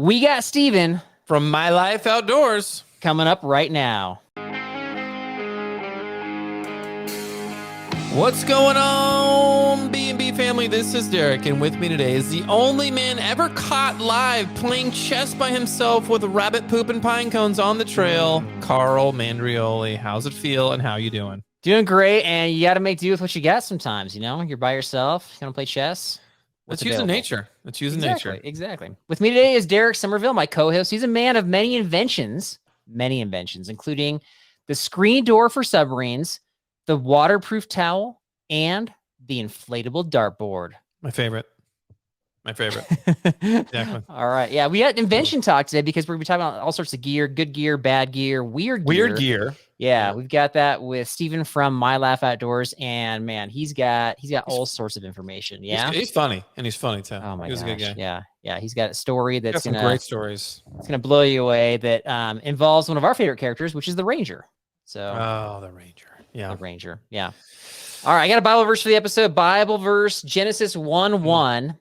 We got Steven from My Life Outdoors coming up right now. What's going on, B&B family? This is Derek, and with me today is the only man ever caught live playing chess by himself with rabbit poop and pine cones on the trail, Carl Mandrioli. How's it feel, and how you doing? Doing great, and you got to make do with what you got sometimes, you know? You're by yourself, you want to play chess. Let's use nature. Let's use nature. Exactly. With me today is Derek Somerville, my co-host. He's a man of many inventions, including the screen door for submarines, the waterproof towel, and the inflatable dartboard. My favorite. Exactly. All right. Yeah, we had invention talk today because we're going to be talking about all sorts of gear, good gear, bad gear, weird gear. Yeah, we've got that with Steven from My Life Outdoors, and man, he's got all sorts of information. Yeah, he's funny, and he's funny too. Oh my gosh, a good guy. Yeah, he's got a story that's some great stories. It's gonna blow you away. That involves one of our favorite characters, which is the Ranger. So, the Ranger. Yeah, the Ranger. Yeah. All right, I got a Bible verse for the episode. Bible verse, Genesis 1:1.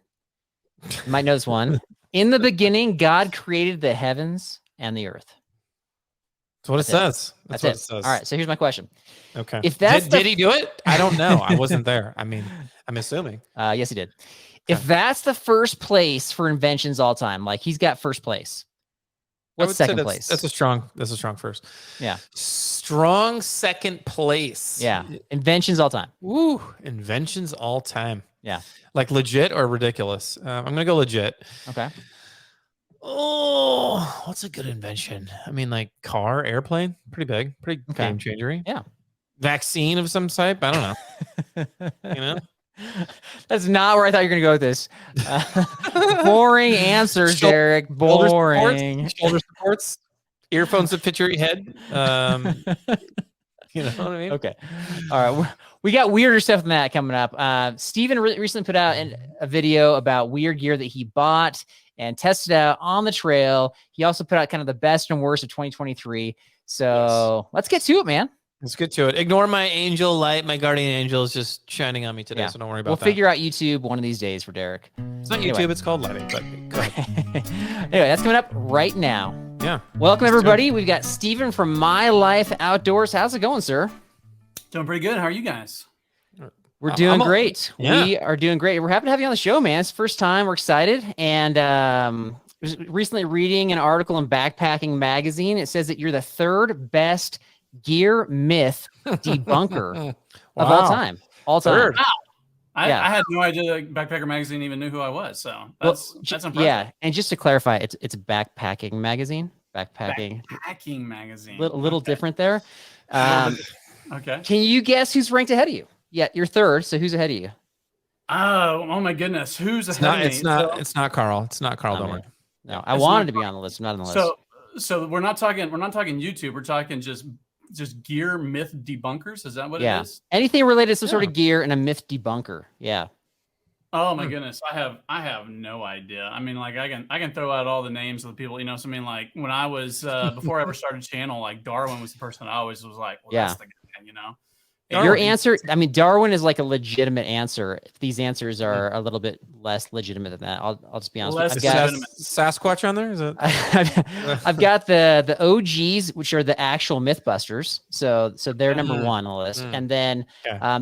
You might know this one. In the beginning, God created the heavens and the earth. That's what it says. That's what it says. All right, so here's my question. Okay. If that's did he do it? I don't know. I wasn't there. I mean, I'm assuming. Yes, he did. If that's the first place for inventions all time, like he's got first place. What's second place? That's a strong first. Yeah. Strong second place. Yeah. Inventions all time. Woo. Inventions all time. Yeah. Like legit or ridiculous? I'm going to go legit. Okay. Oh, what's a good invention? I mean, like car, airplane, pretty big, pretty game changer. Yeah. Vaccine of some type. I don't know. You know? That's not where I thought you were going to go with this. Boring answers, Derek. Boring. Shoulder supports, earphones that fit your head. You know what I mean? Okay. All right. We got weirder stuff than that coming up. Steven recently put out a video about weird gear that he bought and tested out on the trail. He also put out kind of the best and worst of 2023. So Let's get to it, man. Let's get to it. Ignore my angel light. My guardian angel is just shining on me today, so don't worry about that. We'll figure out YouTube one of these days for Derek. It's not YouTube, it's called lighting, but go ahead. Anyway, that's coming up right now. Yeah. Welcome, everybody. We've got Steven from My Life Outdoors. How's it going, sir? Doing pretty good. How are you guys? We're doing great. Yeah. We are doing great. We're happy to have you on the show, man. It's the first time. We're excited. And was recently reading an article in Backpacking Magazine. It says that you're the third best gear myth debunker of all time. Third. Wow. I had no idea that Backpacker Magazine even knew who I was. So that's impressive. Yeah, and just to clarify, it's a backpacking magazine. Backpacking magazine. Little different there. Okay. Can you guess who's ranked ahead of you? Yeah, you're third. So who's ahead of you? Oh my goodness. Who's ahead of me? It's not Carl. It's not Carl. Don't worry. No, I wanted to be on the list. I'm not on the list. So we're not talking YouTube. We're talking just gear myth debunkers. Is that what it is? Anything related to some sort of gear and a myth debunker. Yeah. Oh my goodness. I have no idea. I mean, like I can throw out all the names of the people, so I mean, like when I was before I ever started channel, like Darwin was the person I always was like, well, that's the guy, Your answer, I mean, Darwin is like a legitimate answer. These answers are a little bit less legitimate than that. I'll just be honest. I've got Sasquatch on there. Is it? I've got the OGs, which are the actual MythBusters. So they're number one on the list. And then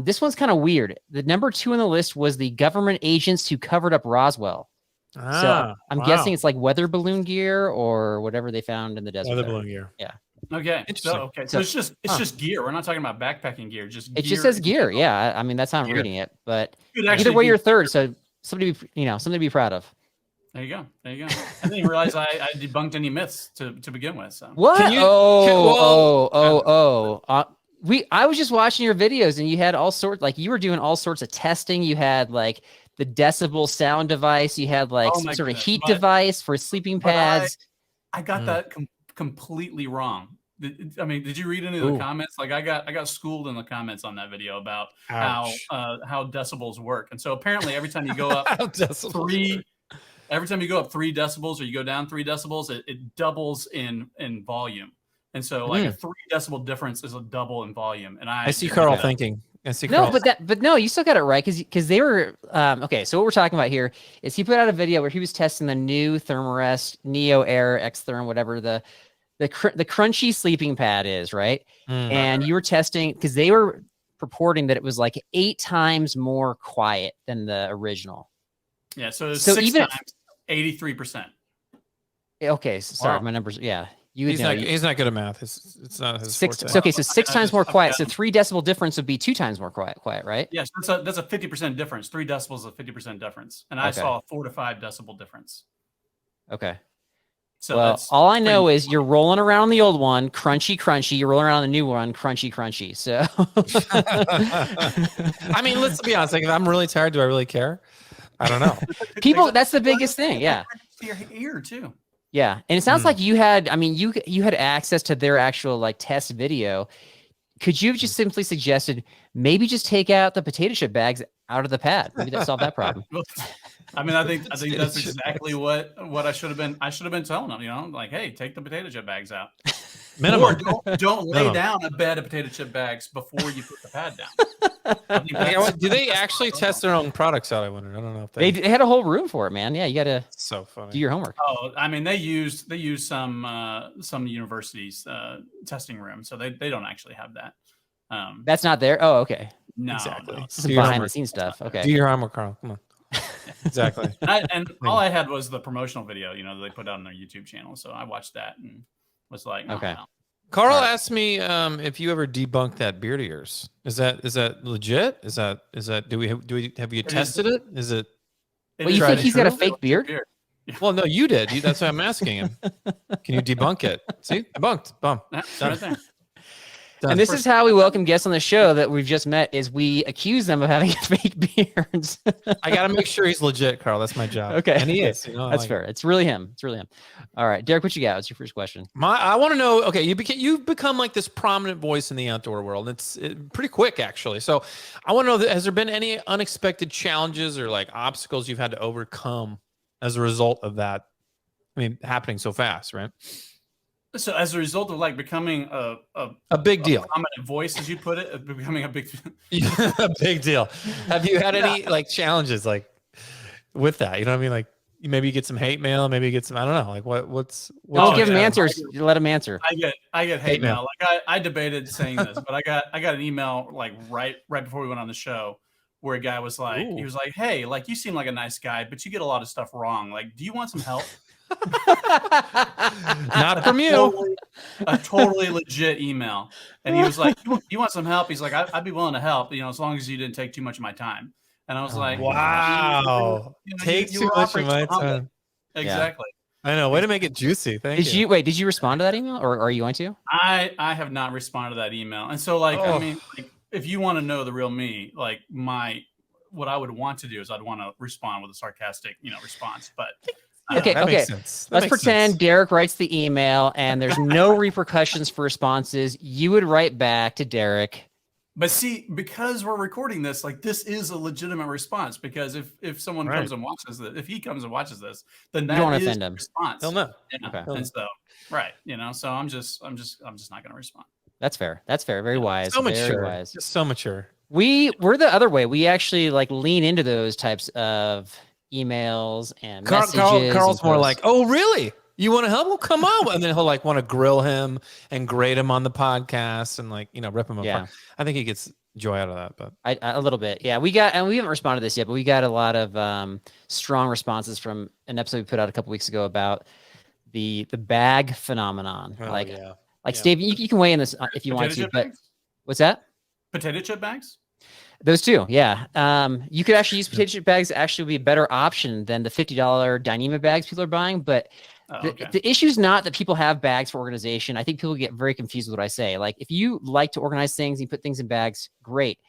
this one's kind of weird. The number two on the list was the government agents who covered up Roswell. So I'm guessing it's like weather balloon gear or whatever they found in the desert. Weather balloon gear. Yeah. Okay. So it's just gear. We're not talking about backpacking gear. It just says gear. Yeah. I mean, that's how I'm reading it. But either way, you're third. So something to be proud of. There you go. I didn't even realize I debunked any myths to begin with. So what? I was just watching your videos and you had all sorts, like you were doing all sorts of testing. You had like the decibel sound device. You had like some sort of heat device for sleeping pads. I got that completely wrong. I mean, did you read any of the comments? Like I got schooled in the comments on that video about how decibels work. And so apparently every time you go up every time you go up 3 decibels or you go down 3 decibels, it doubles in volume. And so like a 3 decibel difference is a double in volume. And I see Carl thinking. No, but no, you still got it right because they were okay. So what we're talking about here is he put out a video where he was testing the new Thermarest Neo Air X Therm, whatever the crunchy sleeping pad is, right? And you were testing because they were purporting that it was like 8 times more quiet than the original. Yeah, so six times 83%. Okay, sorry, my numbers. Yeah. He's not good at math. It's not his forte. Okay, so 6 times more quiet. So 3 decibel difference would be 2 times more quiet, right? Yes, that's a 50% difference. 3 decibels is a 50% difference. And I saw a 4 to 5 decibel difference. Okay. So well, all I know is you're rolling around the old one, crunchy. You're rolling around the new one, crunchy. So, I mean, let's be honest. Like, if I'm really tired, do I really care? I don't know. People, that's the biggest thing. Yeah. To your ear too. Yeah, and it sounds like you had. I mean, you had access to their actual like test video. Could you have just simply suggested maybe just take out the potato chip bags out of the pad? Maybe that solved that problem. I mean, I think that's exactly what I should have been. I should have been telling them, like, hey, take the potato chip bags out. Minimum. Or don't lay down a bed of potato chip bags before you put the pad down. Do they actually test their own products out? I wonder. I don't know if they had a whole room for it, man. Yeah, you got to so funny. Do your homework. Oh, I mean, they use some universities testing room, so they don't actually have that. That's not there. Oh, okay. No, exactly. No. Some behind the scenes stuff. Okay. Do your homework, Carl. Come on. Exactly. And all I had was the promotional video, that they put out on their YouTube channel. So I watched that and was like, okay. No. Carl asked me if you ever debunked that beard of yours. Is that legit? Is that have you tested it? Is it? Well, you think he's got a fake beard? Well, no, you did. That's why I'm asking him. Can you debunk it? See, debunked. Boom. Right there. And this is how we welcome guests on the show that we've just met: is we accuse them of having fake beards. I got to make sure he's legit, Carl. That's my job. Okay, and he is. That's fair. It's really him. All right, Derek, what you got? What's your first question? I want to know. Okay, you've become like this prominent voice in the outdoor world. It's pretty quick, actually. So I want to know: has there been any unexpected challenges or like obstacles you've had to overcome as a result of that? I mean, happening so fast, right? So as a result of like becoming a big deal, prominent voice, as you put it, becoming a big a big deal. Have you had any like challenges like with that? You know what I mean? Like maybe you get some hate mail, maybe you get some, I don't know, like what's don't give him answers. You let him answer. I get hate mail. Like I debated saying this, but I got an email like right before we went on the show where a guy was like, he was like, hey, like you seem like a nice guy, but you get a lot of stuff wrong. Like, do you want some help? Not from you. A totally legit email. And he was like, you want some help? He's like, I'd be willing to help, as long as you didn't take too much of my time. And I was like, wow. Take too much of my time. Exactly. I know. Way to make it juicy. Did you respond to that email or are you going to? I have not responded to that email. And so like, I mean, like, if you want to know the real me, like what I would want to do is I'd want to respond with a sarcastic, response, but okay. Let's pretend Derek writes the email and there's no repercussions for responses. You would write back to Derek. But see, because we're recording this, like this is a legitimate response. Because if someone comes and watches this, if he comes and watches this, then that is a response. He'll know. Okay. And so, so I'm just not going to respond. That's fair. Very wise. So mature. Very wise. Just so mature. We're the other way. We actually like lean into those types of emails and messages. Carl's more like, oh, really? You want to help? Well, come on. And then he'll like want to grill him and grade him on the podcast and like, rip him apart. I think he gets joy out of that, but a little bit. Yeah. We haven't responded to this yet, but we got a lot of strong responses from an episode we put out a couple weeks ago about the bag phenomenon. Steve, you can weigh in this if you want to, but what's that? Potato chip bags? Those two, yeah. You could actually use potato chip bags. Actually, would be a better option than the $50 Dyneema bags people are buying. But the issue is not that people have bags for organization. I think people get very confused with what I say. Like, if you like to organize things and you put things in bags, great.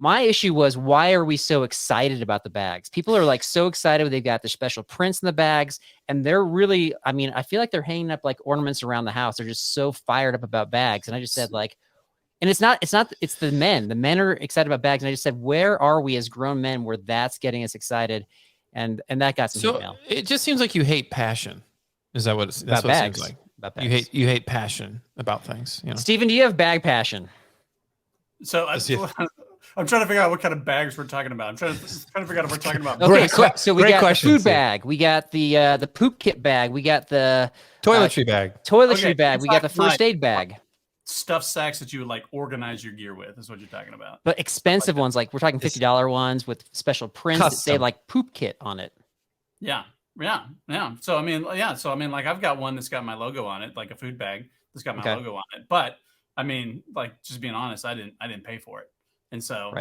My issue was, why are we so excited about the bags? People are like so excited. They've got the special prints in the bags, and they're really, I mean, I feel like they're hanging up like ornaments around the house. They're just so fired up about bags. And I just said like, and it's the men. The men are excited about bags. And I just said, where are we as grown men where that's getting us excited? And that got some email. It just seems like you hate passion. Is that what it seems like? About bags. You hate passion about things. Steven, do you have bag passion? So I'm trying to figure out what kind of bags we're talking about. I'm trying to figure out if we're talking about. Okay, so we got the food bag, we got the poop kit bag, we got the toiletry bag, bag, we got the first aid bag. Stuff sacks that you would like organize your gear with is what you're talking about. But expensive ones, like we're talking $50 ones with special prints that say like poop kit on it. Yeah. So I mean, like I've got one that's got my logo on it, like a food bag that's got my logo on it. But I mean, like just being honest, I didn't pay for it. And so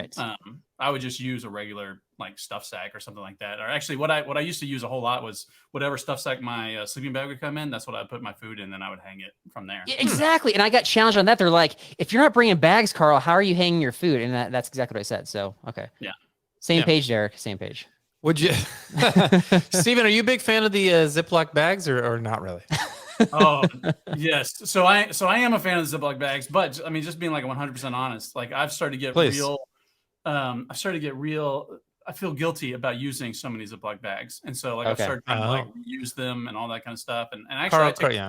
I would just use a regular like stuff sack or something like that. Or actually what I used to use a whole lot was whatever stuff sack my sleeping bag would come in. That's what I put my food in. Then I would hang it from there. Yeah, exactly. And I got challenged on that. They're like, if you're not bringing bags, Carl, how are you hanging your food? And that's exactly what I said. So, okay. Yeah. Same page, Derek. Same page. Would you, Steven, are you a big fan of the Ziploc bags or not really? Oh yes. So I am a fan of the Ziploc bags, but I mean, just being like 100% honest, like I've started to get real. I feel guilty about using so many Ziploc bags, and so like I've started to like use them and all that kind of stuff. And actually,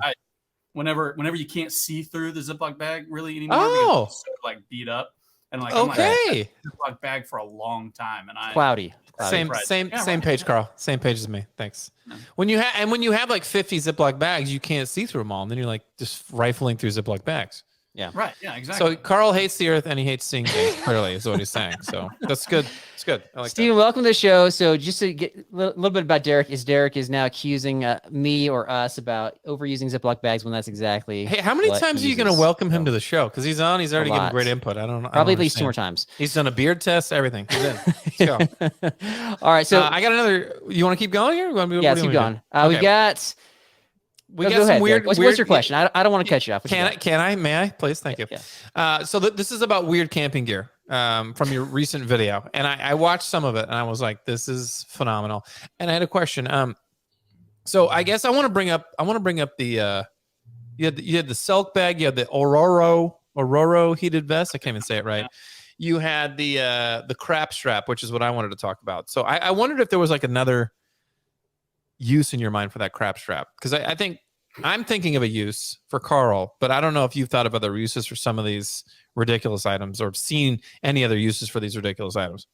whenever you can't see through the Ziploc bag really anymore, because it's so like beat up, and like I'm like Ziploc bag for a long time, and cloudy. Same page, Carl. Same page as me. Thanks. Yeah. When you have like 50 Ziploc bags, you can't see through them all, and then you're like just rifling through Ziploc bags. Yeah. Right. Yeah. Exactly. So Carl hates the earth and he hates seeing things. Clearly, is what he's saying. So that's good. It's good. I like Steven, welcome to the show. So just to get a little bit about Derek is now accusing me or us about overusing Ziploc bags when that's exactly. Hey, how many times are you going to welcome him to the show? Because he's on. He's already getting great input. I don't know. Probably at least 2 more times. He's done a beard test. Everything. He's in. Let's go. All right. So I got another. You want to keep going here? Let's keep going. We got. We got some weird. What's your question? I don't want to cut you off. Can I? May I? Please. Thank you. Yeah. So this is about weird camping gear from your recent video, and I watched some of it, and I was like, "This is phenomenal." And I had a question. So I guess I want to bring up the you had the silk bag, you had the Ororo heated vest. I can't even say it right. Yeah. You had the crap strap, which is what I wanted to talk about. So I wondered if there was like another use in your mind for that crap strap, because I think I'm thinking of a use for Carl, but I don't know if you've thought of other uses for some of these ridiculous items or seen any other uses for these ridiculous items.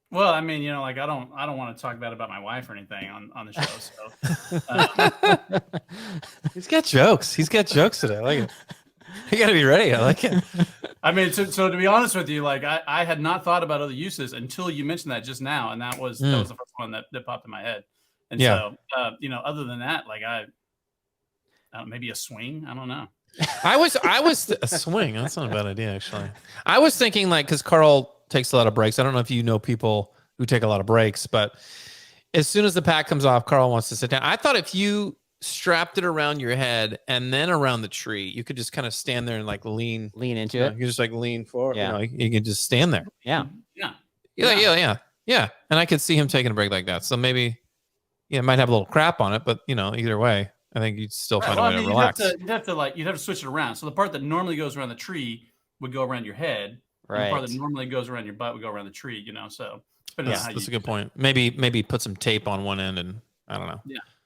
Well, I mean, like I don't want to talk bad about my wife or anything on the show. So he's got jokes. He's got jokes today. I like it. You got to be ready. I like it. I mean, so to be honest with you, like I had not thought about other uses until you mentioned that just now, and that was the first one that popped in my head. And so, other than that, like maybe a swing. I don't know. I was a swing. That's not a bad idea, actually. I was thinking like, because Carl takes a lot of breaks. I don't know if you know people who take a lot of breaks, but as soon as the pack comes off, Carl wants to sit down. I thought if you strapped it around your head and then around the tree, you could just kind of stand there and like lean into it. You just like lean forward. Yeah. You can just stand there. Yeah. And I could see him taking a break like that. So maybe. Yeah, it might have a little crap on it, but either way, I think you'd still find a way to relax. You'd have to switch it around. So the part that normally goes around the tree would go around your head. Right. And the part that normally goes around your butt would go around the tree. So that's a good point. Maybe put some tape on one end, and I don't know.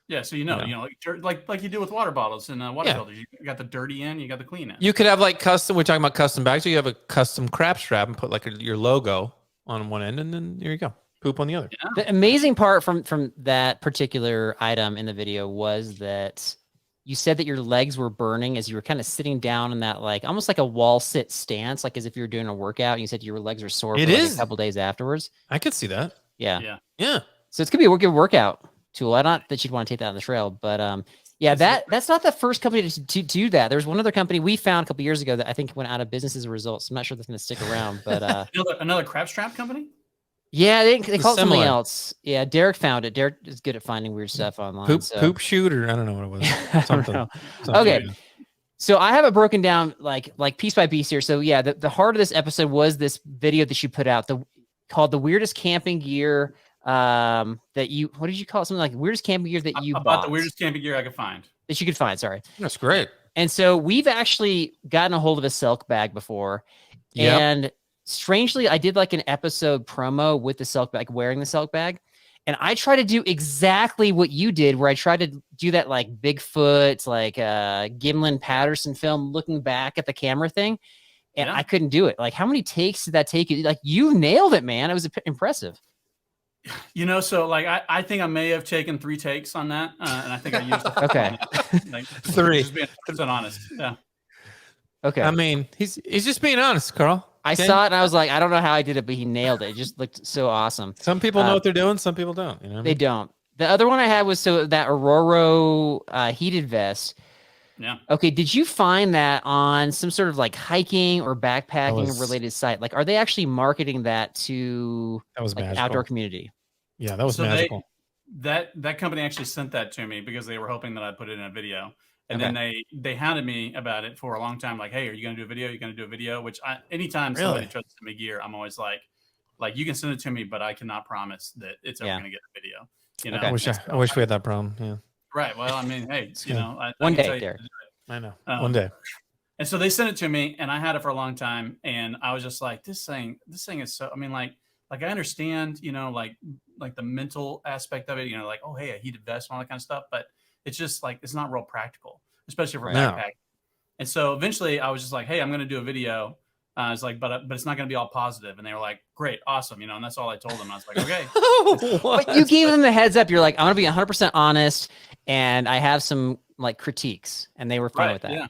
Yeah. So like you do with water bottles and water filters. You got the dirty end, you got the clean end. You could have like custom. We're talking about custom bags. So you have a custom crap strap and put like your logo on one end, and then there you go. Poop on the other. Yeah. The amazing part from that particular item in the video was that you said that your legs were burning as you were kind of sitting down in that like almost like a wall sit stance, like as if you were doing a workout. And you said your legs were sore for a couple days afterwards. I could see that. Yeah. So it's gonna be a good workout tool. Not that you'd want to take that on the trail, but that's not the first company to do that. There's one other company we found a couple years ago that I think went out of business as a result. So I'm not sure that's going to stick around. But another crab strap company. Yeah, they call it something else. Yeah, Derek found it. Derek is good at finding weird stuff online. Poop shoot, or I don't know what it was. Something. Okay. So I have it broken down like piece by piece here. So yeah, the heart of this episode was this video that you put out, called the weirdest camping gear that you, what did you call it? Something like weirdest camping gear that you bought. The weirdest camping gear I could find. That you could find, sorry. That's great. And so we've actually gotten a hold of a silk bag before. Yep. And strangely, I did like an episode promo with the silk bag, wearing the silk bag. And I try to do exactly what you did, where I tried to do that like Bigfoot, like Gimlin Patterson film, looking back at the camera thing. and I couldn't do it. Like, how many takes did that take you? Like, you nailed it, man. It was impressive. So like I think I may have taken 3 takes on that, and I think I used okay, like 3. Just being 100% honest. Yeah. Okay. I mean, he's just being honest, Carl. I saw it and I was like, I don't know how I did it, but he nailed it. It just looked so awesome. Some people know what they're doing. Some people don't. You know, they don't. The other one I had was that Aurora heated vest. Yeah. Okay. Did you find that on some sort of like hiking or backpacking related site? Like, are they actually marketing that to like outdoor community? Yeah, that was magical. That company actually sent that to me because they were hoping that I'd put it in a video. And then they hounded me about it for a long time. Like, hey, are you going to do a video? Are you going to do a video? Which anytime somebody tries to send me gear, I'm always like, you can send it to me, but I cannot promise that it's ever going to get a video. You know, I wish we had that problem. Yeah. Right. Well, I mean, hey, one day, Derek. I know. One day. And so they sent it to me, and I had it for a long time, and I was just like, this thing is so. I mean, like I understand, like the mental aspect of it, like, oh, hey, a heated vest and all that kind of stuff, but it's just like it's not real practical, especially for backpack. And so eventually, I was just like, hey, I'm going to do a video. I was like, but it's not going to be all positive. And they were like, great, awesome, and that's all I told them. I was like, okay. But you gave them the heads up. You're like, I'm going to be 100% honest, and I have some like critiques, and they were fine with that. Yeah,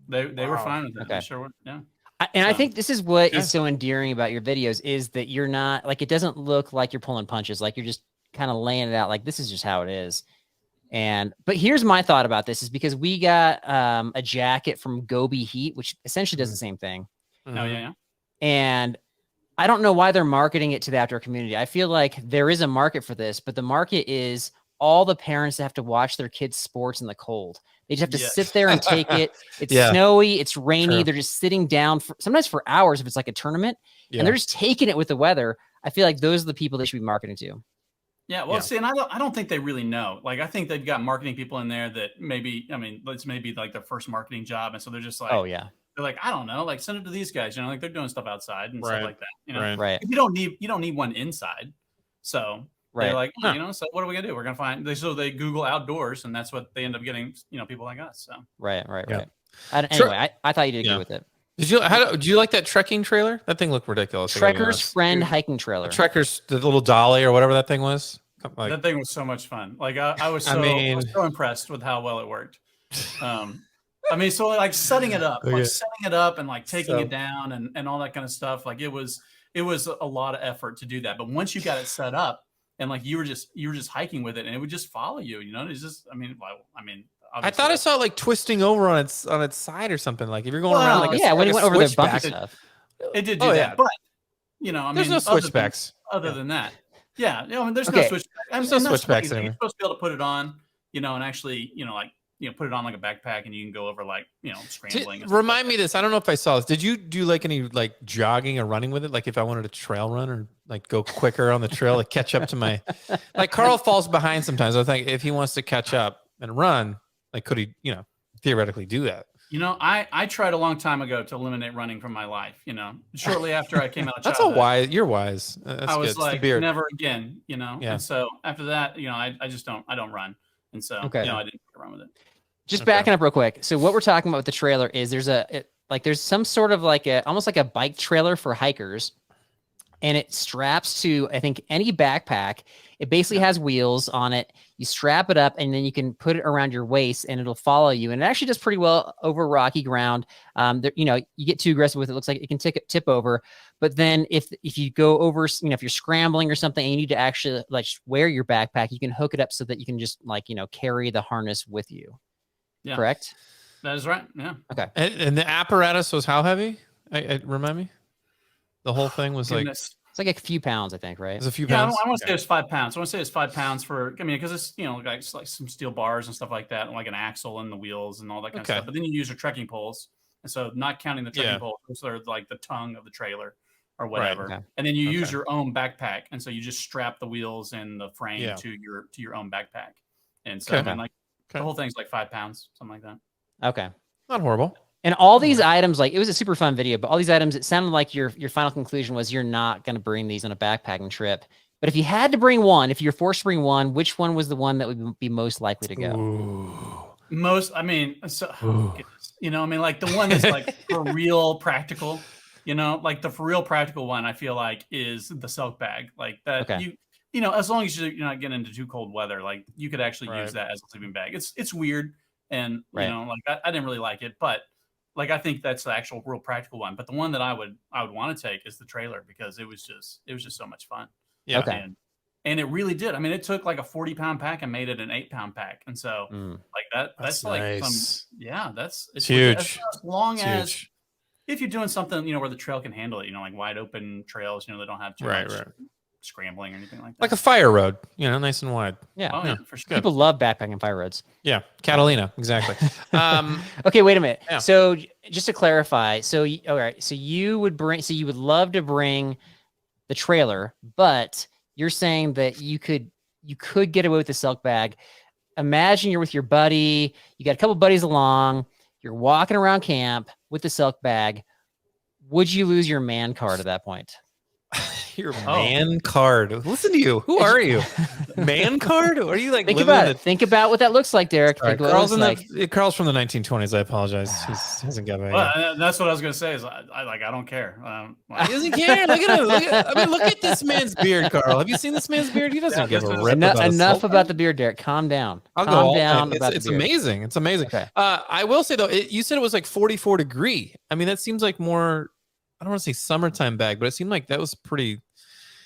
they were fine with that. Okay. Sure. Yeah. I think this is what is so endearing about your videos is that you're not like, it doesn't look like you're pulling punches. Like, you're just kind of laying it out. Like, this is just how it is. But here's my thought about this is because we got a jacket from Gobi Heat, which essentially does the same thing. Oh yeah. And I don't know why they're marketing it to the outdoor community. I feel like there is a market for this, but the market is all the parents that have to watch their kids' sports in the cold. They just have to sit there and take it. It's snowy, it's rainy. True. They're just sitting down sometimes for hours if it's like a tournament, and they're just taking it with the weather. I feel like those are the people they should be marketing to. Yeah, well, see, and I don't think they really know. Like, I think they've got marketing people in there that it's maybe like their first marketing job, and so they're just like, oh yeah, they're like, I don't know, like send it to these guys, like they're doing stuff outside and stuff like that, Right. You don't need one inside, so they're like, so what are we gonna do? We're gonna find they Google outdoors, and that's what they end up getting, people like us. So right. Anyway, I thought you did good with it. Did you like that trekking trailer? That thing looked ridiculous. Trekker's Friend hiking trailer. The little dolly or whatever that thing was. That thing was so much fun. Like I was so impressed with how well it worked. So like setting it up and like taking it down and all that kind of stuff. Like it was a lot of effort to do that. But once you got it set up and like you were just hiking with it and it would just follow you, it's just, I thought I saw it like twisting over on its side or something. Like if you're going around like when you went over the bumpy stuff, it did do that. But there's no switchbacks other than that. Yeah, there's no switchbacks. There's no switchbacks anymore. You're supposed to be able to put it on, and actually, put it on like a backpack, and you can go over like, scrambling. Remind me of this. I don't know if I saw this. Did you do like any like jogging or running with it? Like if I wanted to trail run or like go quicker on the trail, like catch up to my, like Carl falls behind sometimes. I think if he wants to catch up and run, like could he, theoretically do that? I tried a long time ago to eliminate running from my life. Shortly after I came out of That's childhood. wise. You're wise. That's I was good. like, never again. Yeah. And so after that, I just don't. I don't run, and so I didn't run with it. Just backing up real quick. So what we're talking about with the trailer is there's some sort of like almost like a bike trailer for hikers, and it straps to I think any backpack. It basically has wheels on it. You strap it up and then you can put it around your waist and it'll follow you. And it actually does pretty well over rocky ground. You get too aggressive with it. It looks like it can tip over. But then if you go over, if you're scrambling or something and you need to actually like wear your backpack, you can hook it up so that you can just like, carry the harness with you. Yeah. Correct? That is right. Yeah. Okay. And the apparatus was how heavy? Remind me? The whole thing was It's like a few pounds, I think, right? It's a few pounds. I want to say it's 5 pounds. I want to say it's 5 pounds because it's, like some steel bars and stuff like that, and like an axle and the wheels and all that kind of stuff. But then you use your trekking poles. And so not counting the trekking poles, those are like the tongue of the trailer or whatever. Right. Okay. And then you use your own backpack. And so you just strap the wheels and the frame to your own backpack. And so the whole thing's like 5 pounds, something like that. Okay. Not horrible. And all these items, like it was a super fun video, but all these items, it sounded like your final conclusion was you're not going to bring these on a backpacking trip. But if you had to bring one, if you're forced to bring one, which one was the one that would be most likely to go? Goodness. You know, I mean, like the one that's like for real practical. You know, like the for real practical one, I feel like is the silk bag. Like that, you know, as long as you're not getting into too cold weather, like you could actually use that as a sleeping bag. It's weird, and you know, like I didn't really like it, but like I think that's the actual real practical one. But the one that I would want to take is the trailer because it was just so much fun. Yeah. Okay. And it really did. I mean, it took like a 40-pound pack and made it an 8-pound pack, and so like that's like nice. it's huge. As long as if you're doing something, you know, where the trail can handle it, you know, like wide open trails, you know, they don't have too much scrambling or anything like that. Like a fire road, you know, nice and wide. Yeah. For sure. People love backpacking fire roads. Yeah. Catalina. Exactly. Okay, wait a minute. Yeah. So just to clarify, so all right, so you would love to bring the trailer, but you're saying that you could get away with the silk bag. Imagine you're with your buddy, you got a couple buddies along, you're walking around camp with the silk bag. Would you lose your man card at that point? Your man card. Listen to you. Who are you? Man card? Are you like think about it? Think about what that looks like, Derek. Right, Carl's from the 1920s. I apologize. He hasn't got me. Well, that's what I was gonna say. Is I don't care. He doesn't care. Look at him. Look at this man's beard, Carl. Have you seen this man's beard? He doesn't give a rip enough about the beard, Derek. Calm down. Calm down. It's amazing. It's amazing. Okay. I will say though, you said it was like 44 degree. I mean, that seems like more. I don't want to say summertime bag, but it seemed like that was pretty.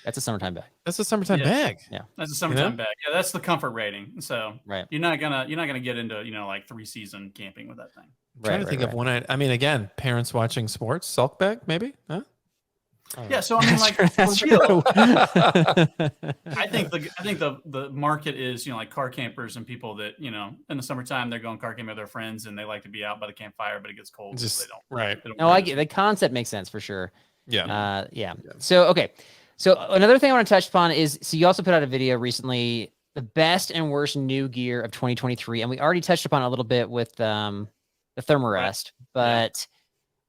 That's a summertime bag. That's a summertime bag. Yeah, that's a summertime bag. Yeah, that's the comfort rating. So you're not gonna get into like 3-season camping with that thing. I'm trying to think of one. I mean, again, parents watching sports, silk bag, maybe. Huh? Yeah, so I mean, like, that's true. I think the market is like car campers and people that in the summertime they're going car camping with their friends and they like to be out by the campfire, but it gets cold. Just so they don't. Right. They don't I get the concept makes sense for sure. Yeah. Yeah. So okay. So another thing I want to touch upon is, so you also put out a video recently, the best and worst new gear of 2023. And we already touched upon it a little bit with the Thermarest, but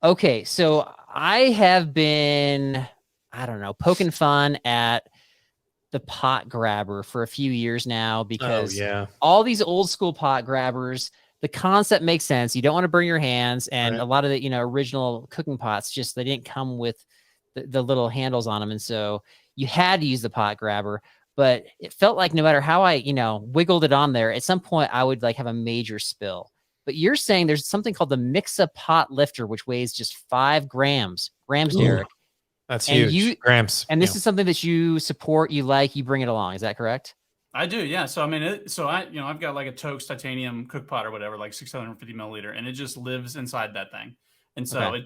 okay. So I have been, I don't know, poking fun at the pot grabber for a few years now because all these old school pot grabbers, the concept makes sense. You don't want to burn your hands. And a lot of the, original cooking pots, they didn't come with the little handles on them. And so you had to use the pot grabber, but it felt like no matter how I, wiggled it on there, at some point I would like have a major spill. But you're saying there's something called the Mixa pot lifter, which weighs just 5 grams, Derek. That's huge. Grams. And this is something that you support, you like, you bring it along. Is that correct? I do. Yeah. So, I mean, I've got like a Toast titanium cook pot or whatever, like 650 milliliter, and it just lives inside that thing. And so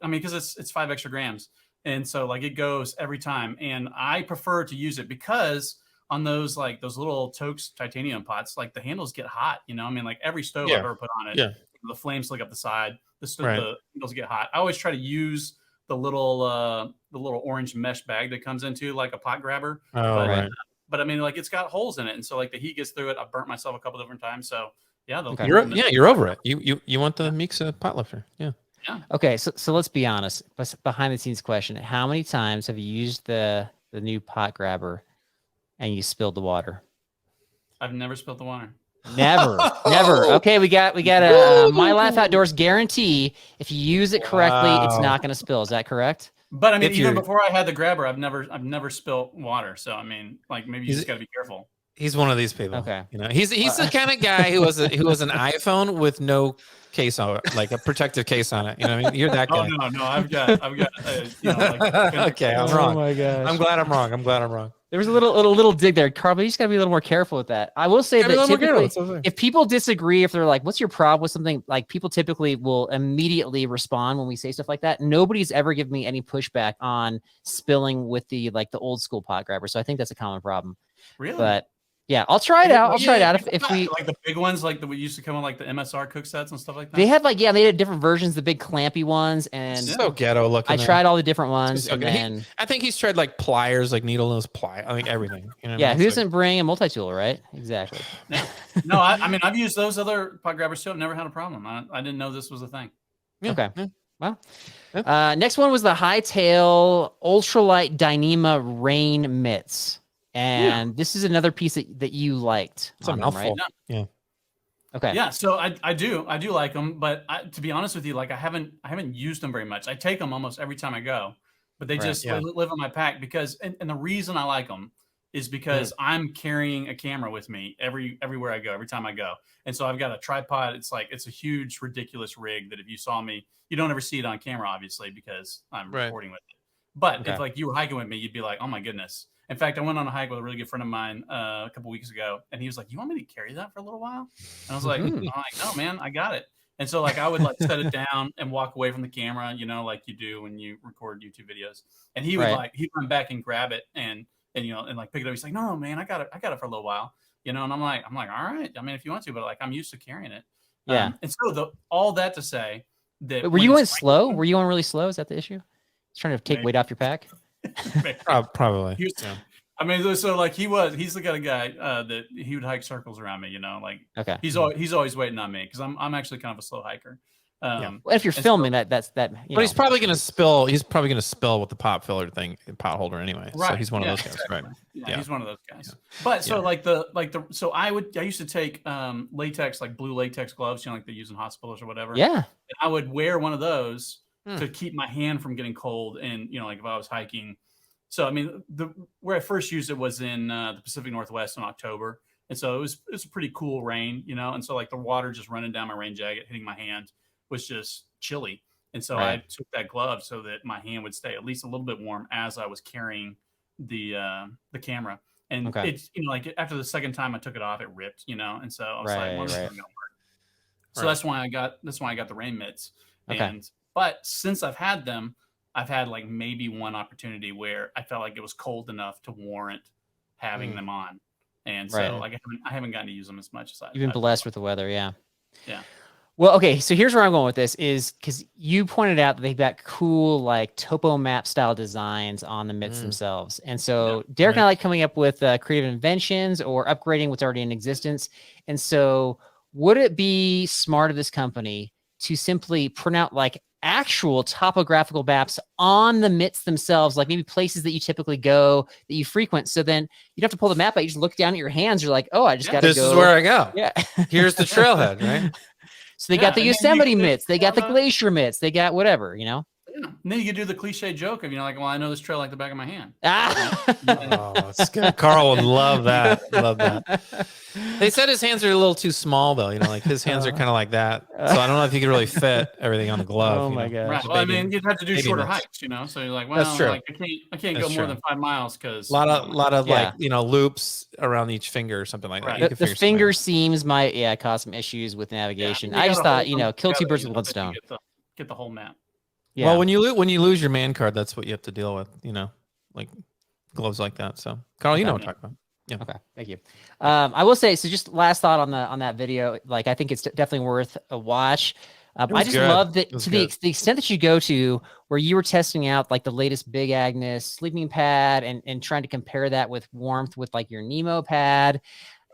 because it's 5 extra grams. And so like it goes every time. And I prefer to use it because on those little Toast titanium pots, like the handles get hot, I mean, like every stove I've ever put on it, the flames lick up the side, the handles get hot. I always try to use the little orange mesh bag that comes into like a pot grabber. But I mean, like it's got holes in it. And so like the heat gets through it. I've burnt myself a couple different times. So you're over it. You want the Mixa pot lifter. Yeah. Yeah. Okay, so let's be honest. Behind the scenes question: how many times have you used the new pot grabber and you spilled the water? I've never spilled the water. Never. Okay, we got a My Life Outdoors guarantee. If you use it correctly, it's not going to spill. Is that correct? But I mean, even before I had the grabber, I've never spilt water. So I mean, like maybe you just got to be careful. He's one of these people. Okay. He's the kind of guy who was an iPhone with no case on it, like a protective case on it. You know what I mean? You're that guy. Oh no, I've got okay, I'm wrong. Oh my gosh. I'm glad I'm wrong. There was a little dig there, Carl, but you just gotta be a little more careful with that. I will say that typically, if people disagree, if they're like, what's your problem with something, like people typically will immediately respond when we say stuff like that. Nobody's ever given me any pushback on spilling with the old school pot grabber. So I think that's a common problem. Really? But yeah, I'll try it out. If we like the big ones, like we used to come on like the MSR cook sets and stuff like that. They had they had different versions, the big clampy ones, and so ghetto looking. I tried all the different ones, and then I think he's tried like pliers, like needle nose pliers. I think everything. Who doesn't bring a multi-tool, right? Exactly. No, I mean I've used those other pot grabbers too. I've never had a problem. I didn't know this was a thing. Yeah. Okay. Yeah. Well, next one was the Hightail Ultralight Dyneema Rain Mitts. And this is another piece that you liked. It's a mouthful, right? Yeah. Okay. Yeah, so I do like them, but to be honest with you, like I haven't used them very much. I take them almost every time I go, but they just live in my pack because and the reason I like them is because I'm carrying a camera with me everywhere I go, every time I go. And so I've got a tripod. It's a huge, ridiculous rig that if you saw me, you don't ever see it on camera, obviously, because I'm recording with it. But if like you were hiking with me, you'd be like, oh my goodness. In fact, I went on a hike with a really good friend of mine a couple weeks ago, and he was like, "You want me to carry that for a little while?" And I was like, "No, man, I got it." And so like I would like set it down and walk away from the camera, like you do when you record YouTube videos. And he would he'd run back and grab it and like pick it up. He's like, "No, man, I got it for a little while." And I'm like, all right. I mean, if you want to, but like I'm used to carrying it. Yeah. And so all that to say that. But were you going slow? Were you going really slow? Is that the issue? He's trying to take weight off your pack. Probably. I mean, so like he's the kind of guy that he would hike circles around me, like he's always waiting on me because I'm actually kind of a slow hiker. Well, if you're filming that's that. But he's probably gonna spill. He's probably gonna spill with the pot filler thing, pot holder anyway. Right. So he's one of those guys, exactly. right? Yeah, he's one of those guys. But so so I used to take latex, like blue latex gloves, like they use in hospitals or whatever. Yeah. And I would wear one of those to keep my hand from getting cold, and like if I was hiking. So I mean, where I first used it was in the Pacific Northwest in October, and so it was a pretty cool rain, and so like the water just running down my rain jacket, hitting my hand was just chilly, and so I took that glove so that my hand would stay at least a little bit warm as I was carrying the camera. And it's like after the second time I took it off, it ripped, and so I was like, well, this isn't gonna work. So that's why I got the rain mitts. But since I've had them, I've had like maybe one opportunity where I felt like it was cold enough to warrant having them on. And so like I haven't gotten to use them as much as You've been blessed with the weather. Yeah. Yeah. Well, okay. So here's where I'm going with this is because you pointed out that they've got cool, like topo map style designs on the mitts themselves. And so Derek and I like coming up with creative inventions or upgrading what's already in existence. And so would it be smart of this company to simply print out like actual topographical maps on the mitts themselves, like maybe places that you typically go that you frequent? So then you don't have to pull the map out. You just look down at your hands. You're like, oh, I just got to go. This is where I go. Yeah. Here's the trailhead, right? So they got the Yosemite mitts. They got the Glacier mitts. They got whatever, Yeah. And then you could do the cliche joke of, like, well, I know this trail like the back of my hand. It's good. Carl would love that. Love that. They said his hands are a little too small, though. Like his hands are kind of like that. So I don't know if you could really fit everything on the glove. Oh my god! Right. Well, I mean, you'd have to do shorter hikes, So you're like, well, that's true. Like, I can't go more than 5 miles because a lot of like loops around each finger or something like that. The finger seams might cause some issues with navigation. I just thought kill two birds with one stone. Get the whole map. Yeah. Well, when you lose your man card, that's what you have to deal with. Like gloves like that. So, Carl, you know what I'm talking about. Yeah. Okay. Thank you. I will say, so just last thought on that video. Like, I think it's definitely worth a watch. I just love that to the extent that you go to where you were testing out like the latest Big Agnes sleeping pad and trying to compare that with warmth with like your Nemo pad.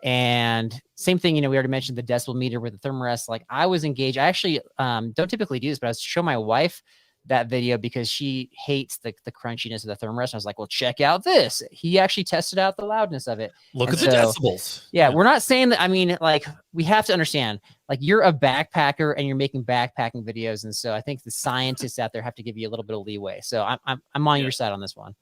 And same thing, we already mentioned the decibel meter with the thermarest. Like I was engaged. I actually don't typically do this, but I was showing my wife that video because she hates the crunchiness of the thermarest. I was like, well, check out this. He actually tested out the loudness of it. Look at the decibels. Yeah, we're not saying that. I mean, like we have to understand, like you're a backpacker and you're making backpacking videos. And so I think the scientists out there have to give you a little bit of leeway. So I'm on your side on this one.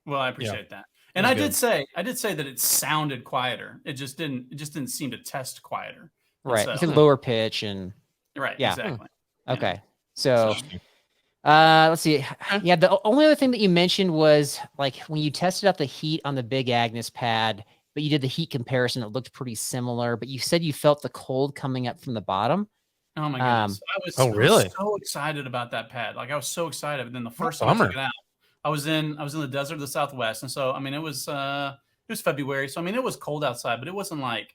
Well, I appreciate that. And I did say that it sounded quieter. It just didn't seem to test quieter. Right. It's a lower pitch and right. Yeah. Exactly. Okay. So let's see. Yeah. The only other thing that you mentioned was like when you tested out the heat on the Big Agnes pad, but you did the heat comparison, it looked pretty similar, but you said you felt the cold coming up from the bottom. Oh my goodness. I was so excited about that pad. Like I was so excited. But then the first time I took it out, I was in the desert of the Southwest. And so, I mean, it was February. So, I mean, it was cold outside, but it wasn't like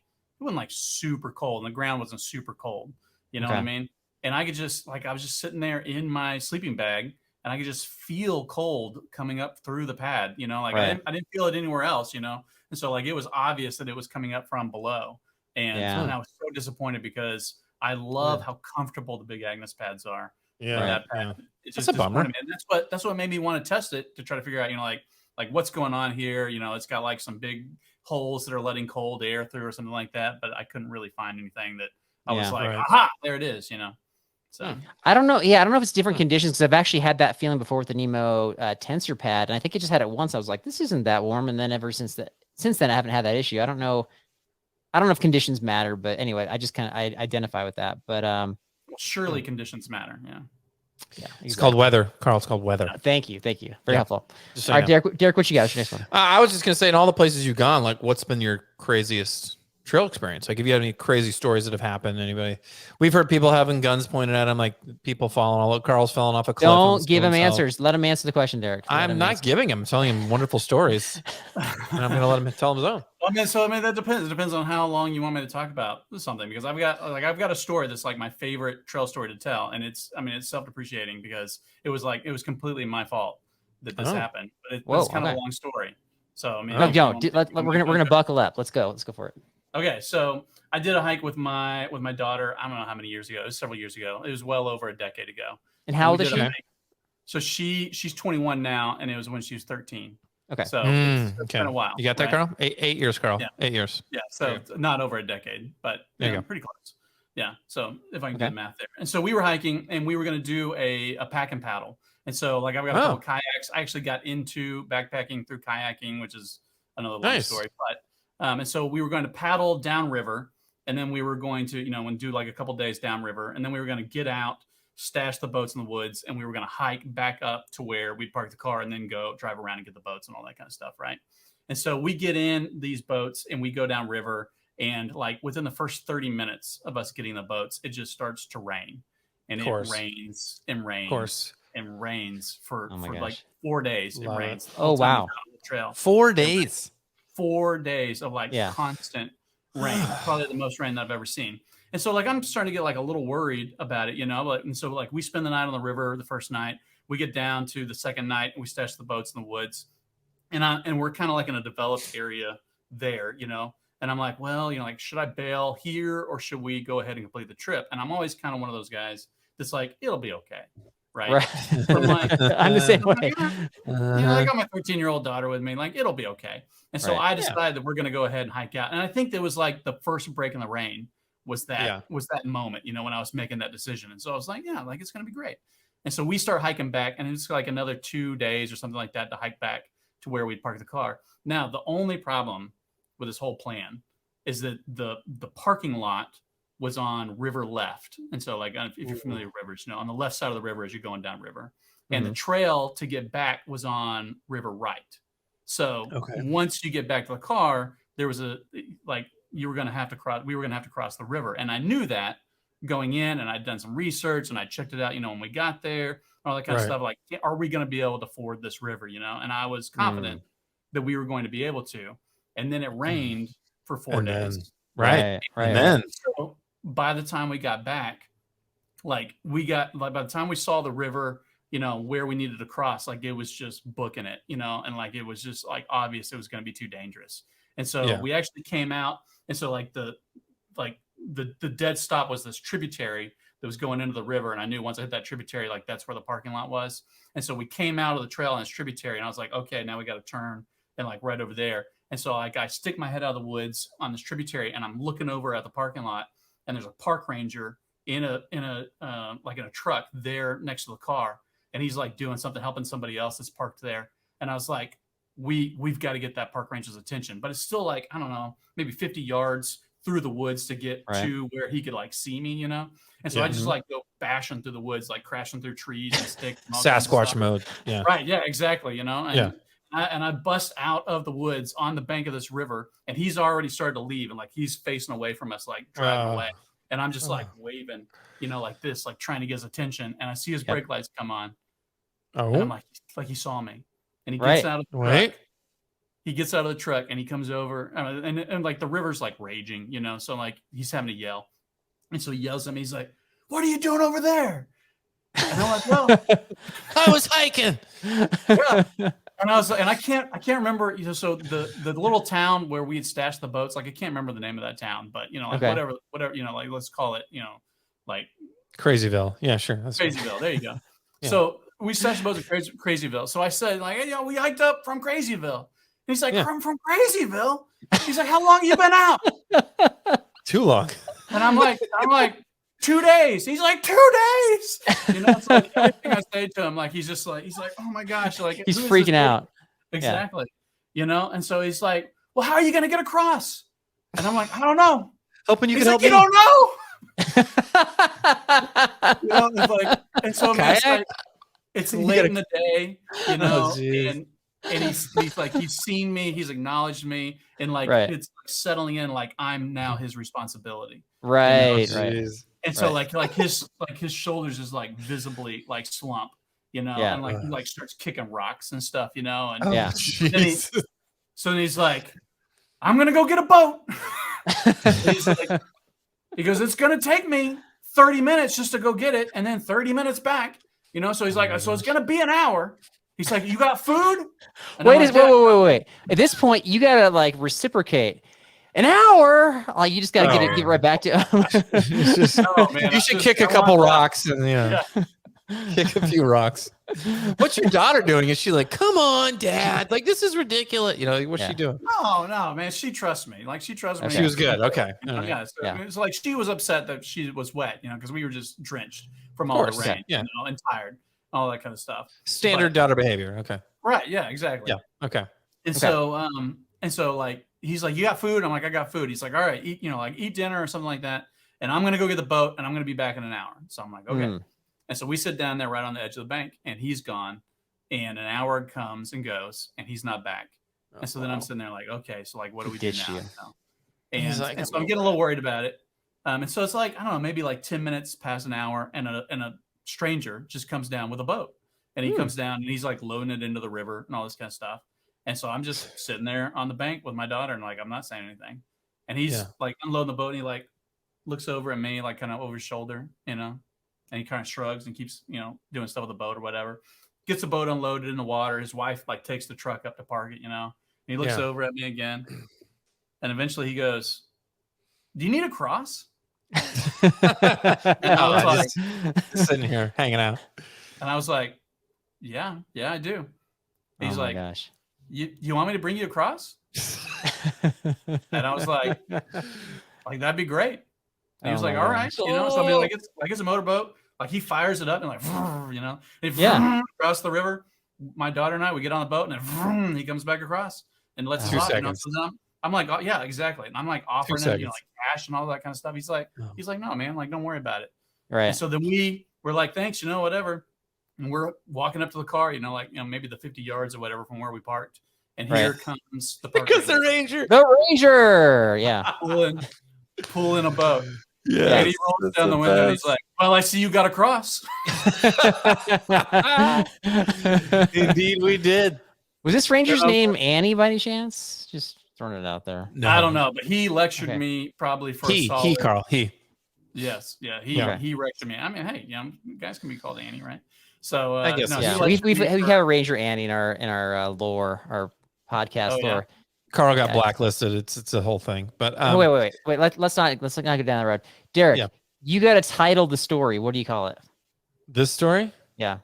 super cold and the ground wasn't super cold. You know what I mean? And I could just I was just sitting there in my sleeping bag and I could just feel cold coming up through the pad, I didn't feel it anywhere else, And so like, it was obvious that it was coming up from below. And I was so disappointed because I love how comfortable the Big Agnes pads are. That pad. It's just a bummer. And that's what made me want to test it to try to figure out, like what's going on here. It's got like some big holes that are letting cold air through or something like that, but I couldn't really find anything that I was like, aha, there it is, So I don't know. Yeah, I don't know if it's different conditions because I've actually had that feeling before with the Nemo tensor pad, and I think I just had it once. I was like, this isn't that warm, and then ever since then, I haven't had that issue. I don't know if conditions matter, but anyway, I just I identify with that. But surely conditions matter. Yeah. Yeah, exactly. It's called weather, Carl. It's called weather. Thank you. Very helpful. So all right, Derek, what you got? What's your next one? I was just gonna say, in all the places you've gone, like, what's been your craziest trail experience? Like, if you have any crazy stories that have happened, anybody? We've heard people having guns pointed at them, like people falling. Carl's falling off a cliff. Don't give him answers. Let him answer the question, Derek. I'm not giving him. I'm telling him wonderful stories, and I'm going to let him tell him his own. That depends. It depends on how long you want me to talk about something, because I've got a story that's like my favorite trail story to tell, and it's self-depreciating because it was completely my fault that this happened, but it's kind of a long story. So we're gonna buckle up. Let's go for it. Okay, so I did a hike with my daughter. I don't know how many years ago. It was several years ago. It was well over a decade ago. And how old is she? So she's 21 now, and it was when she was 13. Okay. So it's been a while. You got that, Carl? 8 years, Carl. Yeah. 8 years. Yeah. So not over a decade, but pretty close. Yeah. So if I can do the math there. And so we were hiking, and we were going to do a pack and paddle. And so I've got a couple kayaks. I actually got into backpacking through kayaking, which is another long story. But and so we were going to paddle downriver, and then we were going to, and do like a couple days downriver, and then we were going to get out, stash the boats in the woods, and we were going to hike back up to where we'd park the car and then go drive around and get the boats and all that kind of stuff, right? And so we get in these boats and we go downriver, and like within the first 30 minutes of us getting the boats, it just starts to rain, and it rains and rains and rains for like 4 days. It rains. Oh wow! Trail 4 days. 4 days of constant rain, probably the most rain that I've ever seen. And so I'm starting to get like a little worried about it, and so we spend the night on the river the first night. We get down to the second night, and we stash the boats in the woods, and we're kind of like in a developed area there, and I'm like, well, should I bail here or should we go ahead and complete the trip? And I'm always kind of one of those guys that's like, it'll be okay. Right. I'm the same way. I got my 13-year-old daughter with me. Like, it'll be okay. And so I decided that we're going to go ahead and hike out. And I think there was like the first break in the rain was that moment, when I was making that decision. And so I was like, it's going to be great. And so we start hiking back, and it's like another 2 days or something like that to hike back to where we'd park the car. Now, the only problem with this whole plan is that the parking lot was on river left. And so if you're familiar with rivers, on the left side of the river as you're going down river, and the trail to get back was on river right. So once you get back to the car, there was we were going to have to cross the river. And I knew that going in, and I'd done some research and I checked it out, when we got there, all that kind of stuff. Like, are we going to be able to ford this river? And I was confident that we were going to be able to. And then it rained for 4 days. Right. And then so by the time we got back, by the time we saw the river, where we needed to cross, it was just booking it, and it was just obvious it was going to be too dangerous. And so we actually came out. And so the dead stop was this tributary that was going into the river. And I knew once I hit that tributary, that's where the parking lot was. And so we came out of the trail on this tributary, and I was like, okay, now we got to turn and right over there. And so I stick my head out of the woods on this tributary, and I'm looking over at the parking lot, and there's a park ranger in a truck there next to the car. And he's doing something, helping somebody else that's parked there. And I was like, we've got to get that park ranger's attention, but it's still I don't know, maybe 50 yards through the woods to get to where he could see me, And so I just go bashing through the woods, crashing through trees and sticks. And Sasquatch mode. Yeah. Right. Yeah, exactly. And I bust out of the woods on the bank of this river, and he's already started to leave, and he's facing away from us, driving away. And I'm just waving, like this, trying to get his attention. And I see his brake lights come on. Oh. And I'm like he saw me. And he gets out of the truck. He gets out of the truck, and he comes over, and the river's raging, so he's having to yell. And so he yells at me. He's like, "What are you doing over there?" And I'm like, "Well, I was hiking." Yeah. And I can't remember, so the little town where we had stashed the boats, I can't remember the name of that town, but whatever, let's call it, Crazyville. Yeah, sure. That's Crazyville. There you go. Yeah. So we stashed the boats at Crazyville. So I said, hey, we hiked up from Crazyville. And he's like, from Crazyville? He's like, how long you been out? Too long. And I'm like, 2 days. He's like, 2 days. It's like everything I say to him, like he's like, oh my gosh, like he's freaking out. Exactly. And so he's like, well, how are you gonna get across? And I'm like, I don't know. Hoping you he's can like, help you me. don't know. It's like, and so it's late in the day, and he's like, he's seen me, he's acknowledged me, and like it's settling in, like I'm now his responsibility. Right. And so like his shoulders is like visibly like slump, and like he like starts kicking rocks and stuff, and so then he's like, I'm gonna go get a boat. He goes, it's gonna take me 30 minutes just to go get it, and then 30 minutes back. So he's like, so it's gonna be an hour. He's like, you got food? And wait. At this point, you gotta like reciprocate. An hour? Like you just gotta get right back to him. You should kick a couple rocks and kick a few rocks. What's your daughter doing? Is she like, come on, Dad? Like this is ridiculous. What's she doing? No, man. She trusts me. Like she trusts me. She was good. Okay. It's like she was upset that she was wet, because we were just drenched from all the rain, and tired, all that kind of stuff. Standard daughter behavior. Okay. Right. Yeah. Exactly. Yeah. Okay. And so like he's like, you got food? I'm like, I got food. He's like, all right, eat, eat dinner or something like that, and I'm gonna go get the boat, and I'm gonna be back in an hour. So I'm like, okay. And so we sit down there right on the edge of the bank, and he's gone, and an hour comes and goes, and he's not back. And so then I'm sitting there like, okay, so like, what do we do now? And so I'm getting a little worried about it. And so it's like, I don't know, maybe like 10 minutes past an hour, and a stranger just comes down with a boat, and he comes down and he's like loading it into the river and all this kind of stuff. And so I'm just sitting there on the bank with my daughter, and like, I'm not saying anything. And he's like unloading the boat, and he like looks over at me, like kind of over his shoulder, and he kind of shrugs and keeps, doing stuff with the boat or whatever. Gets the boat unloaded in the water. His wife like takes the truck up to park it, and he looks over at me again. And eventually he goes, do you need a cross? And I was like, sitting here hanging out. And I was like, yeah, I do. He's like, gosh. You want me to bring you across? And I was like, that'd be great. And he was like, all right, so I mean, like it's a motorboat. Like he fires it up and like, across the river. My daughter and I, we get on the boat, and then he comes back across and lets us off. So I'm like, oh, yeah, exactly. And I'm like offering him, like cash and all that kind of stuff. He's like, no, man, like don't worry about it. Right. And so then we're like, thanks, whatever. And we're walking up to the car, maybe the 50 yards or whatever from where we parked. And here comes the park because the ranger. Yeah. Pulling a boat. Yeah, and he rolls down the window and he's like, well, I see you got a cross. Indeed, we did. Was this ranger's name Annie by any chance? Just throwing it out there. No. I don't know, but he lectured me probably for a solid... Carl. Yes. Yeah. He lectured me. I mean, hey, guys can be called Annie, right? So I guess we have a Ranger Annie in our lore, our podcast lore. Yeah. Carl got blacklisted. It's a whole thing. But wait. Let's not go down the road. Derek, you got to title the story. What do you call it? This story? Yeah.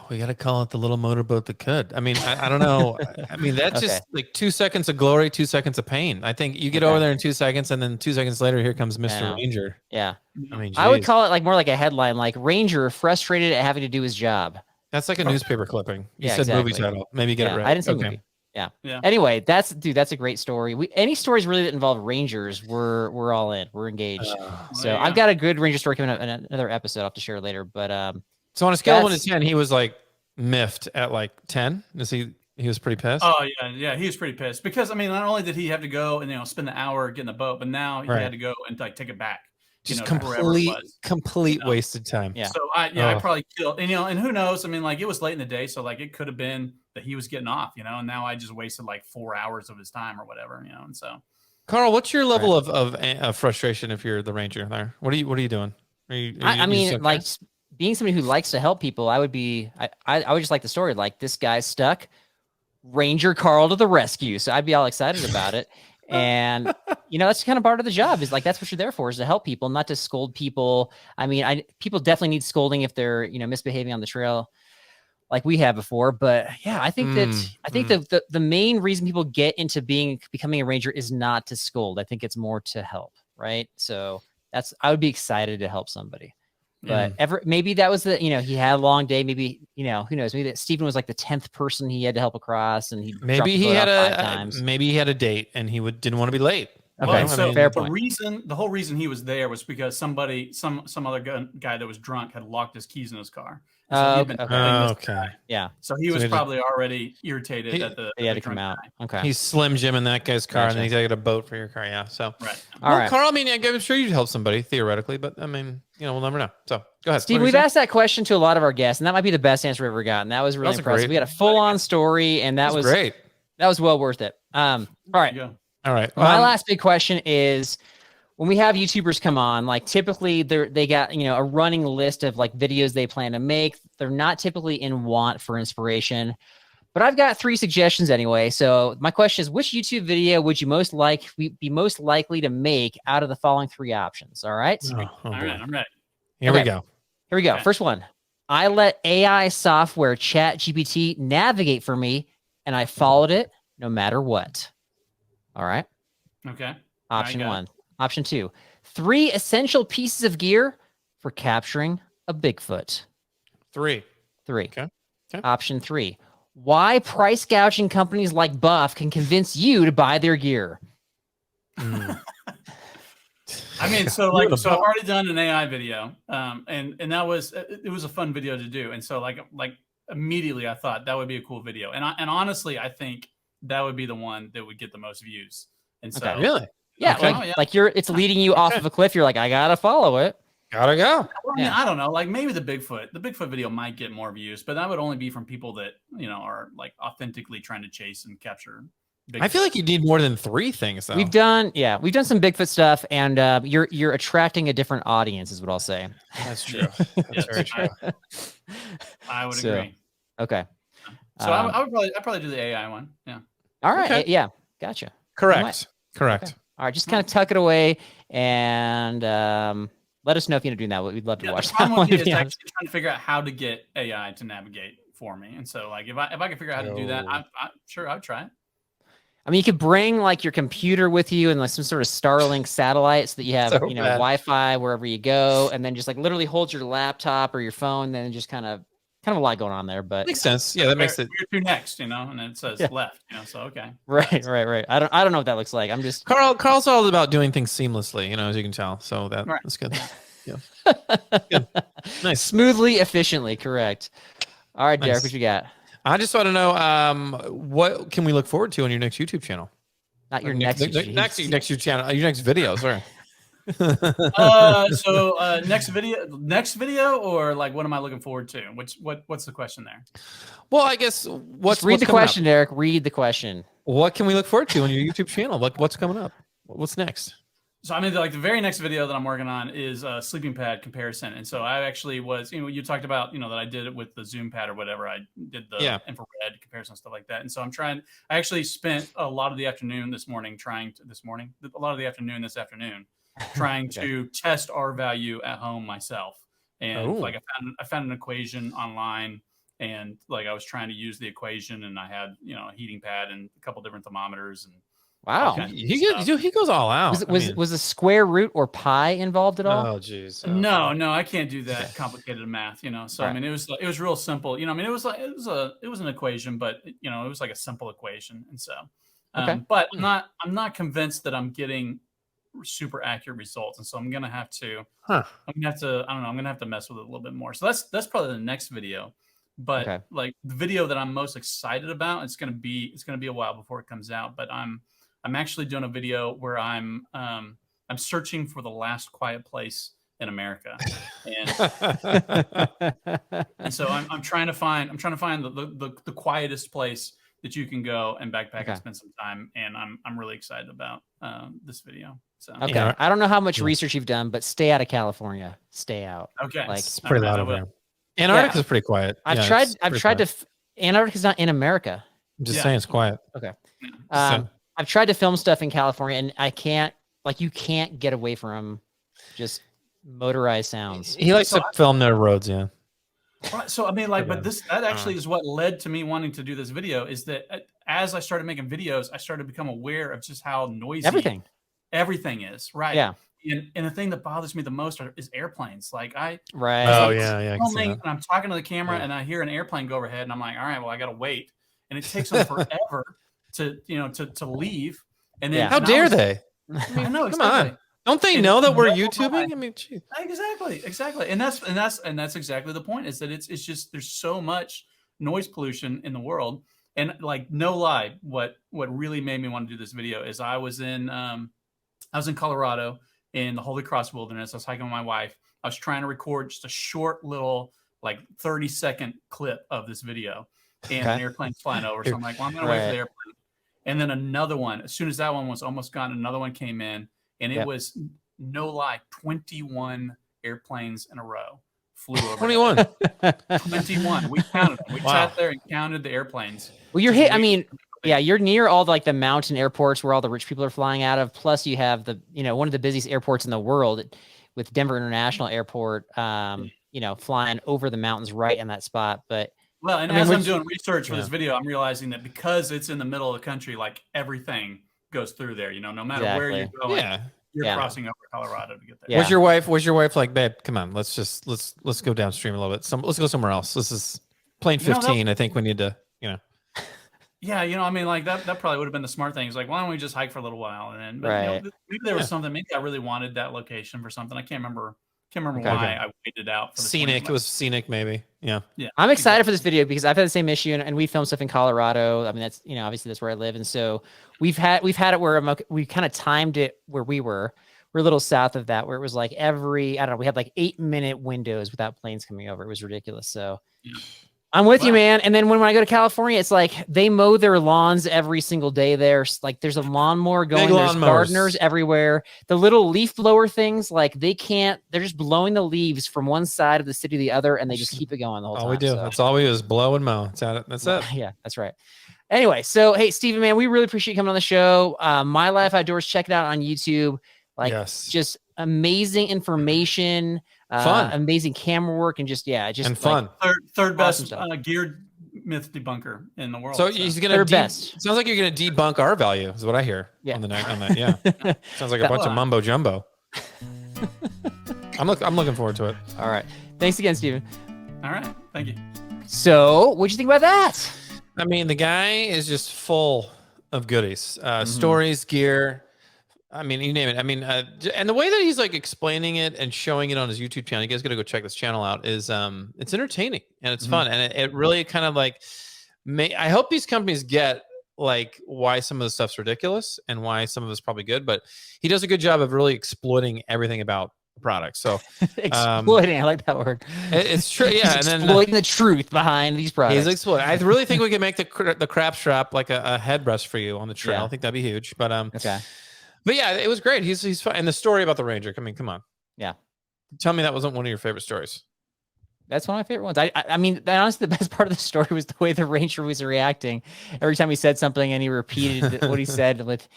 We got to call it The Little Motorboat That Could. I mean, I don't know. I mean, that's just like 2 seconds of glory, 2 seconds of pain. I think you get over there in 2 seconds, and then 2 seconds later, here comes Mr. Ranger. Yeah. I mean, I would call it like more like a headline, like Ranger frustrated at having to do his job. That's like a newspaper clipping. You said movie title. Maybe get it right. I didn't say movie. Yeah. Anyway, that's a great story. Any stories really that involve Rangers, we're all in. We're engaged. I've got a good Ranger story coming up in another episode I'll have to share later. But so on a scale of 1 to 10, he was like miffed at like 10. He was pretty pissed? Oh yeah, he was pretty pissed because I mean, not only did he have to go and spend the hour getting the boat, but now he had to go and like take it back. Just complete wasted time. Yeah. So I probably killed, and who knows? I mean, like it was late in the day, so like it could have been that he was getting off, and now I just wasted like 4 hours of his time or whatever, and so. Carl, what's your level of frustration if you're the Ranger there? What are you doing? I mean, like being somebody who likes to help people, I would just like the story. Like this guy's stuck, Ranger Carl to the rescue. So I'd be all excited about it. And that's kind of part of the job is like, that's what you're there for, is to help people, not to scold people. I mean, people definitely need scolding if they're, misbehaving on the trail like we have before. But yeah, I think the main reason people get into becoming a Ranger is not to scold. I think it's more to help. right? So I would be excited to help somebody. But maybe that was he had a long day. Maybe, who knows? Maybe that Stephen was like the 10th person he had to help across, and maybe he had 5 times. Maybe he had a date and he didn't want to be late. Okay, well, so fair the point. The whole reason he was there was because some other guy that was drunk had locked his keys in his car. So yeah. So he was probably already irritated he had to come out. Guy. Okay. He's Slim Jim in that guy's car, and then he's got to get a boat for your car. Yeah. So All right. Carl, I mean, I'm sure you'd help somebody theoretically, but I mean, we'll never know. So go ahead, Steve. We've asked that question to a lot of our guests, and that might be the best answer we've ever gotten. That was really impressive. We had a full-on story, and that was great. That was well worth it. All right. All right. My last big question is, when we have YouTubers come on, like typically they got, a running list of like videos they plan to make. They're not typically in want for inspiration, but I've got 3 suggestions anyway. So my question is, which YouTube video would you be most likely to make out of the following 3 options? All right. All right. I'm ready. Here we go. Okay. First one. I let AI software ChatGPT navigate for me, and I followed it no matter what. All right. Okay. Option 1. Option 2, 3 essential pieces of gear for capturing a Bigfoot. 3. Okay. Option 3, why price gouging companies like Buff can convince you to buy their gear. I mean, so I've already done an AI video, and that was a fun video to do, and so like immediately I thought that would be a cool video, and honestly I think that would be the one that would get the most views. And so really. Yeah, it's leading you off of a cliff. You're like, I gotta follow it. Gotta go. Well, I mean, I don't know. Like maybe the Bigfoot video might get more views, but that would only be from people that are like authentically trying to chase and capture Bigfoot. I feel like you need more than 3 things, though. We've done some Bigfoot stuff, and you're attracting a different audience, is what I'll say. That's true. That's very true. I would agree. Okay. So I'd probably do the AI one. Yeah. All right. Okay. Yeah. Gotcha. Correct. Okay. All right, just kind of tuck it away and let us know if you're doing that. We'd love to watch that one. Is actually trying to figure out how to get AI to navigate for me. And so, like, if I can figure out how to do that, I'm sure I'd try it. I mean, you could bring like your computer with you and like some sort of Starlink satellite so that you have Wi-Fi wherever you go, and then just like literally hold your laptop or your phone, then just kind of a lot going on there, but makes sense. Yeah, that makes it. You're to next, and it says left, so okay. Right. I don't know what that looks like. I'm just Carl's all about doing things seamlessly, as you can tell. So that's good. Yeah. Good. Nice. Smoothly, efficiently, correct. All right, Derek, what you got? I just want to know what can we look forward to on your next YouTube channel? Not your next YouTube channel, your next video, sorry. So next video, or like what am I looking forward to? What's the question there? Well, I guess read the question, Derek. Read the question. What can we look forward to on your YouTube channel? What's coming up? What's next? So I mean, like the very next video that I'm working on is a sleeping pad comparison. And so I actually was, you talked about, that I did it with the Zoom pad or whatever. I did the infrared comparison, stuff like that. And so I actually spent a lot of the afternoon this afternoon, trying to test R value at home myself. And I found an equation online, and like I was trying to use the equation, and I had, a heating pad and a couple different thermometers, and wow, he goes all out. Was the square root or pi involved at all? Oh, geez. No, I can't do that complicated math. So right. I mean, it was real simple. I mean, it was an equation, but it was like a simple equation, and so. But I'm not convinced that I'm getting super accurate results, and so I'm gonna have to. I don't know. I'm gonna have to mess with it a little bit more. So that's probably the next video. But like the video that I'm most excited about, it's gonna be a while before it comes out. But I'm actually doing a video where I'm searching for the last quiet place in America, and so I'm trying to find the quietest place that you can go and backpack and spend some time. And I'm really excited about this video. So I don't know how much research you've done, but stay out of California. Stay out. Okay, like it's pretty loud over there. Antarctica is pretty quiet. I've tried to. Antarctica's not in America. I'm just saying it's quiet. Okay. I've tried to film stuff in California, and I can't. Like, you can't get away from just motorized sounds. He likes to film their roads. Yeah. Right. So I mean, like, but that actually is what led to me wanting to do this video. Is that as I started making videos, I started to become aware of just how noisy everything is. Right. Yeah. And the thing that bothers me the most is airplanes. Like right. Oh yeah. And I'm talking to the camera and I hear an airplane go overhead and I'm like, all right, well, I got to wait. And it takes them forever to leave. And then how dare they? I know, exactly. Come on. Don't they know that we're YouTubing? I mean, geez. Exactly. And that's exactly the point, is that it's just, there's so much noise pollution in the world. And like, no lie, what really made me want to do this video is I was in Colorado in the Holy Cross Wilderness. I was hiking with my wife. I was trying to record just a short little, like 30-second clip of this video, and an airplane's flying over. So I'm like, well, I'm going to wait for the airplane. And then another one, as soon as that one was almost gone, another one came in, and it was, no lie, 21 airplanes in a row flew over. 21. 21. We counted them. We sat there and counted the airplanes. Well, you're hit. I mean, yeah, you're near all the mountain airports where all the rich people are flying out of. Plus, you have one of the busiest airports in the world with Denver International Airport. Flying over the mountains right in that spot. But as I'm doing research for this video, I'm realizing that because it's in the middle of the country, like everything goes through there. No matter where you're going, you're crossing over Colorado to get there. Was your wife like, babe, come on, let's go downstream a little bit. Let's go somewhere else. This is plane 15. I think we need to, Yeah, I mean, like that probably would have been the smart thing. It's like, why don't we just hike for a little while? And then, maybe there was something. Maybe I really wanted that location for something. I can't remember why I waited out for the scenic. It was scenic, maybe. Yeah. I'm excited for this video because I've had the same issue, and we film stuff in Colorado. I mean, that's obviously that's where I live, and so we've had it where we kind of timed it where we're a little south of that, where it was like we had like 8-minute windows without planes coming over. It was ridiculous. So. Yeah. I'm with you, man. And then when I go to California, it's like they mow their lawns every single day there. Like there's a lawnmower going, there's gardeners everywhere. The little leaf blower things, like they're just blowing the leaves from one side of the city to the other, and they just keep it going the whole time. All we do. So. That's all we do is blow and mow. That's it. Yeah, that's right. Anyway, so hey, Steven, man, we really appreciate you coming on the show. My Life Outdoors, check it out on YouTube. Like just amazing information. Fun, amazing camera work, and just fun. Third best geared myth debunker in the world. So he's gonna best. Sounds like you're gonna debunk our value, is what I hear. Yeah. On that. Yeah. Sounds like a bunch of mumbo jumbo. I'm looking forward to it. All right. Thanks again, Steven. All right. Thank you. So, what'd you think about that? I mean, the guy is just full of goodies, stories, gear. I mean, you name it. I mean, and the way that he's like explaining it and showing it on his YouTube channel, you guys got to go check this channel out, is it's entertaining and it's fun. And it really kind of like, I hope these companies get like why some of the stuff's ridiculous and why some of it's probably good, but he does a good job of really exploiting everything about the product. So exploiting, I like that word. It's true. Yeah. And then exploiting the truth behind these products. He's exploiting. I really think we can make the crap strap like a headrest for you on the trail. I think that'd be huge, but okay. But yeah, it was great. He's fun. And the story about the Ranger. I mean, come on. Yeah. Tell me that wasn't one of your favorite stories. That's one of my favorite ones. I mean, honestly, the best part of the story was the way the Ranger was reacting every time he said something, and he repeated what he said with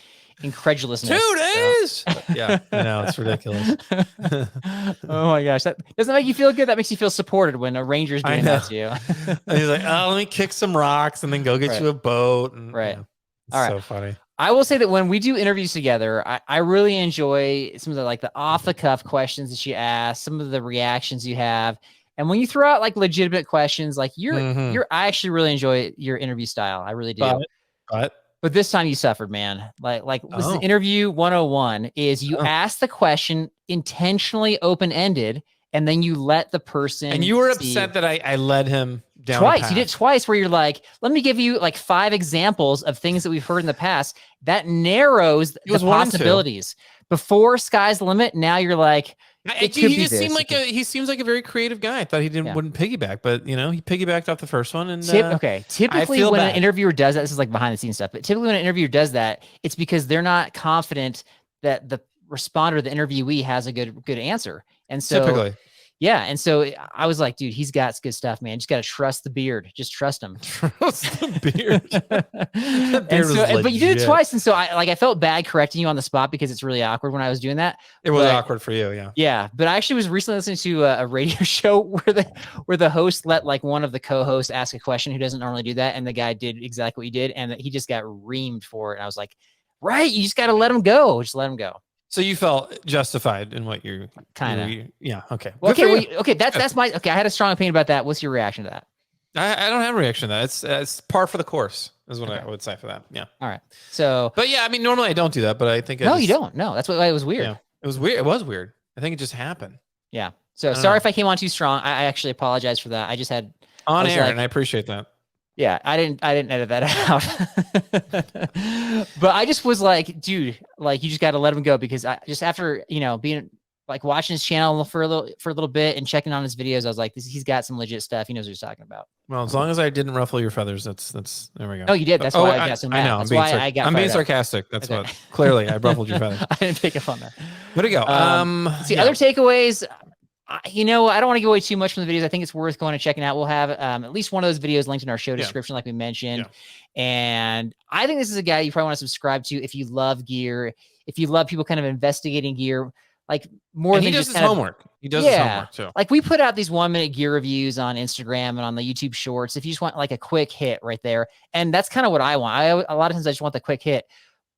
incredulousness. 2 days. So. Yeah, I know, it's ridiculous. Oh my gosh, that doesn't make you feel good. That makes you feel supported when a Ranger's doing that to you. And he's like, "Oh, let me kick some rocks and then go get you a boat." And, right. All right. So funny. I will say that when we do interviews together, I really enjoy some of the off the cuff questions that you ask, some of the reactions you have. And when you throw out like legitimate questions, like I actually really enjoy your interview style. I really do. But this time you suffered, man. This is interview 101 is you ask the question intentionally open-ended, and then you let the person. And you were upset that I led him down twice. You did it twice where you're like, let me give you like 5 examples of things that we've heard in the past that narrows the possibilities. Before sky's the limit, now you're like, he seems like a very creative guy. I thought he wouldn't piggyback, but he piggybacked off the first one. And typically when an interviewer does that, this is like behind the scenes stuff, but typically when an interviewer does that, it's because they're not confident that the responder, the interviewee, has a good answer. And so typically. Yeah. And so I was like, dude, he's got good stuff, man. Just got to trust the beard. Just trust him. Trust the beard. But you did it twice. And so I felt bad correcting you on the spot because it's really awkward when I was doing that. It was awkward for you. Yeah. Yeah. But I actually was recently listening to a radio show where the host let like one of the co-hosts ask a question who doesn't normally do that. And the guy did exactly what you did. And he just got reamed for it. And I was like, right. You just got to let him go. Just let him go. So you felt justified in what you're kind of. Yeah. Okay. Well, okay. That's my okay. I had a strong opinion about that. What's your reaction to that? I don't have a reaction to that. It's par for the course is what I would say for that. Yeah. All right. So, but yeah, I mean, normally I don't do that, but I think you don't. No, that's why it was weird. Yeah, it was weird. It was weird. I think it just happened. Yeah. So sorry if I came on too strong. I actually apologize for that. I just had on air, and I appreciate that. Yeah, I didn't edit that out. But I just was like, dude, like you just got to let him go because I just after being like watching his channel for a little bit and checking on his videos, I was like, he's got some legit stuff. He knows what he's talking about. Well, as long as I didn't ruffle your feathers, that's there we go. Oh, you did. That's why I got so mad. I know. I'm being sarcastic. That's what clearly I ruffled your feathers. I didn't pick up on that. Where'd it go? Other takeaways. I don't want to give away too much from the videos. I think it's worth going and checking out. We'll have at least one of those videos linked in our show description, like we mentioned. Yeah. And I think this is a guy you probably want to subscribe to if you love gear, if you love people kind of investigating gear, like more than just his homework. He does his homework too. Like we put out these 1-minute gear reviews on Instagram and on the YouTube Shorts. If you just want like a quick hit right there, and that's kind of what I want. A lot of times I just want the quick hit,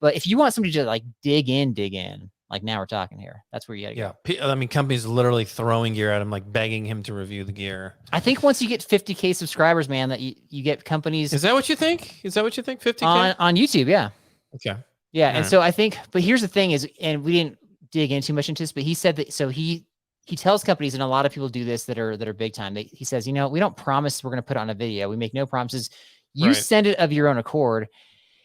but if you want somebody to like dig in. Like now we're talking here. That's where you gotta go. I mean, companies literally throwing gear at him, like begging him to review the gear. I think once you get 50K subscribers, man, that you get companies. Is that what you think? 50K on YouTube? Yeah. Okay. Yeah, and so I think, but here's the thing is, and we didn't dig in too much into this, but he said that so he tells companies, and a lot of people do this that are big time. He says, we don't promise we're going to put on a video. We make no promises. You send it of your own accord.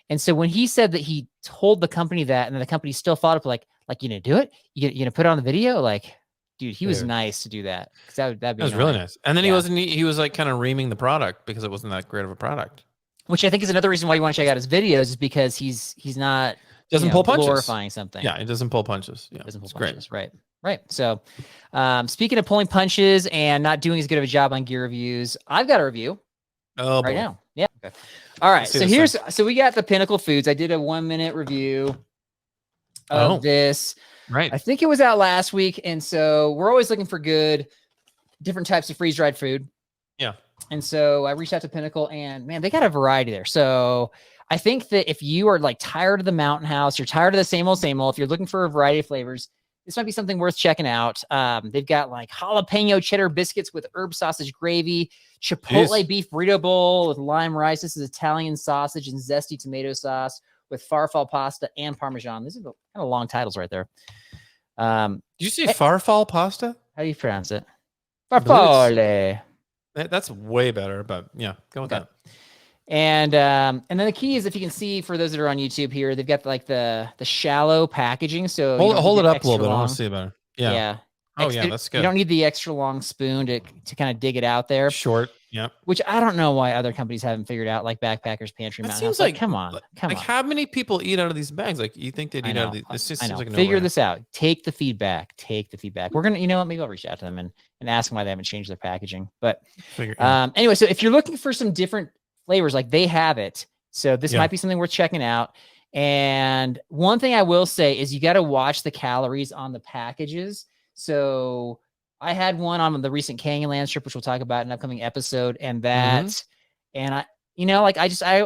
And so when he said that he told the company that, and then the company still followed up like you gonna do it? You gonna put it on the video? Like, dude, he was nice to do that. That was really nice. And then he was like kind of reaming the product because it wasn't that great of a product. Which I think is another reason why you want to check out his videos is because he's not pull punches, glorifying something. Yeah, he doesn't pull punches. Yeah, doesn't pull punches. Great. Right. So, speaking of pulling punches and not doing as good of a job on gear reviews, I've got a review. Oh, right now. Yeah. Okay. All right. So we got the Pinnacle Foods. I did a 1-minute review of this. Right. I think it was out last week. And so we're always looking for different types of freeze-dried food. Yeah. And so I reached out to Pinnacle and man, they got a variety there. So I think that if you are like tired of the Mountain House, you're tired of the same old, if you're looking for a variety of flavors, this might be something worth checking out. They've got like jalapeno cheddar biscuits with herb sausage gravy, Chipotle beef burrito bowl with lime rice. This is Italian sausage and zesty tomato sauce with farfalle pasta and Parmesan. These are the kind of long titles right there. Did you say farfalle pasta? How do you pronounce it? Farfalle. That's way better, but yeah, go with that. And then the key is, if you can see, for those that are on YouTube here, they've got like the shallow packaging. So hold it up a little bit. I want to see it better. Yeah. Yeah. That's good. You don't need the extra long spoon to kind of dig it out there. Short. Yeah. Which I don't know why other companies haven't figured out, like Backpackers Pantry. It seems like, come on. How many people eat out of these bags? Like, you think they'd eat out of these? This just seems like figure this out. Take the feedback. We're gonna, maybe I'll reach out to them and ask them why they haven't changed their packaging. But anyway, so if you're looking for some different flavors, like they have it, so this might be something worth checking out. And one thing I will say is you got to watch the calories on the packages. So I had one on the recent Canyonlands trip, which we'll talk about in an upcoming episode, and and I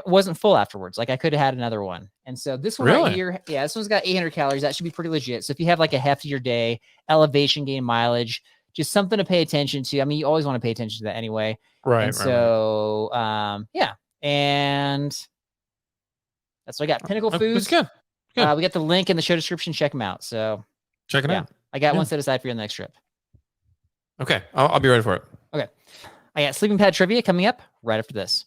wasn't full afterwards. Like I could have had another one. And so this one right here, this one's got 800 calories. That should be pretty legit. So if you have like a heftier day, elevation gain mileage, just something to pay attention to. I mean, you always want to pay attention to that anyway. Right. And so, and that's what I got. Pinnacle Foods. Good. We got the link in the show description. Check them out. So check it out. I got one set aside for you on the next trip. Okay. I'll be ready for it. Okay. I got Sleeping Pad Trivia coming up right after this.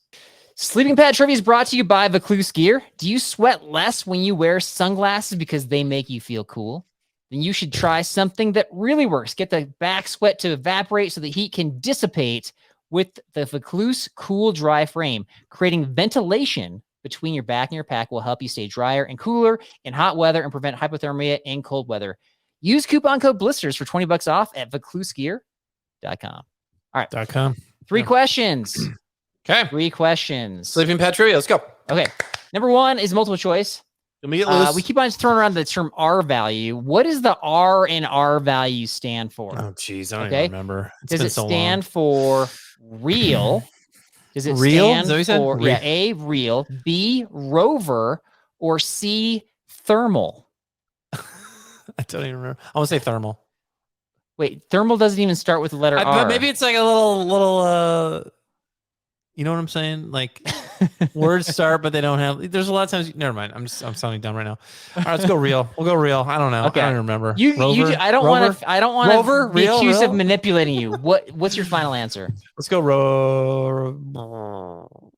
Sleeping Pad Trivia is brought to you by Vaucluse Gear. Do you sweat less when you wear sunglasses because they make you feel cool? Then you should try something that really works. Get the back sweat to evaporate so the heat can dissipate with the Vaucluse Cool Dry Frame. Creating ventilation between your back and your pack will help you stay drier and cooler in hot weather and prevent hypothermia in cold weather. Use coupon code BLISTERS for $20 off at vauclusegear.com. All right. .com. 3 questions. Okay. 3 questions. Sleeping Pad Trivia. Let's go. Okay. Number 1 is multiple choice. We keep on throwing around the term R value. What does the R in R value stand for? Oh, geez. I don't even remember. Does it stand for real? Does it real? stand for A, real, B, rover, or C, thermal? I don't even remember. I want to say thermal. Wait, thermal doesn't even start with the letter R. Maybe it's like a little. You know what I'm saying? Like words start, but they don't have. There's a lot of times. Never mind. I'm sounding dumb right now. All right, let's go real. We'll go real. I don't know. Okay. I don't remember. I don't want to be accused of manipulating you. What's your final answer? Let's go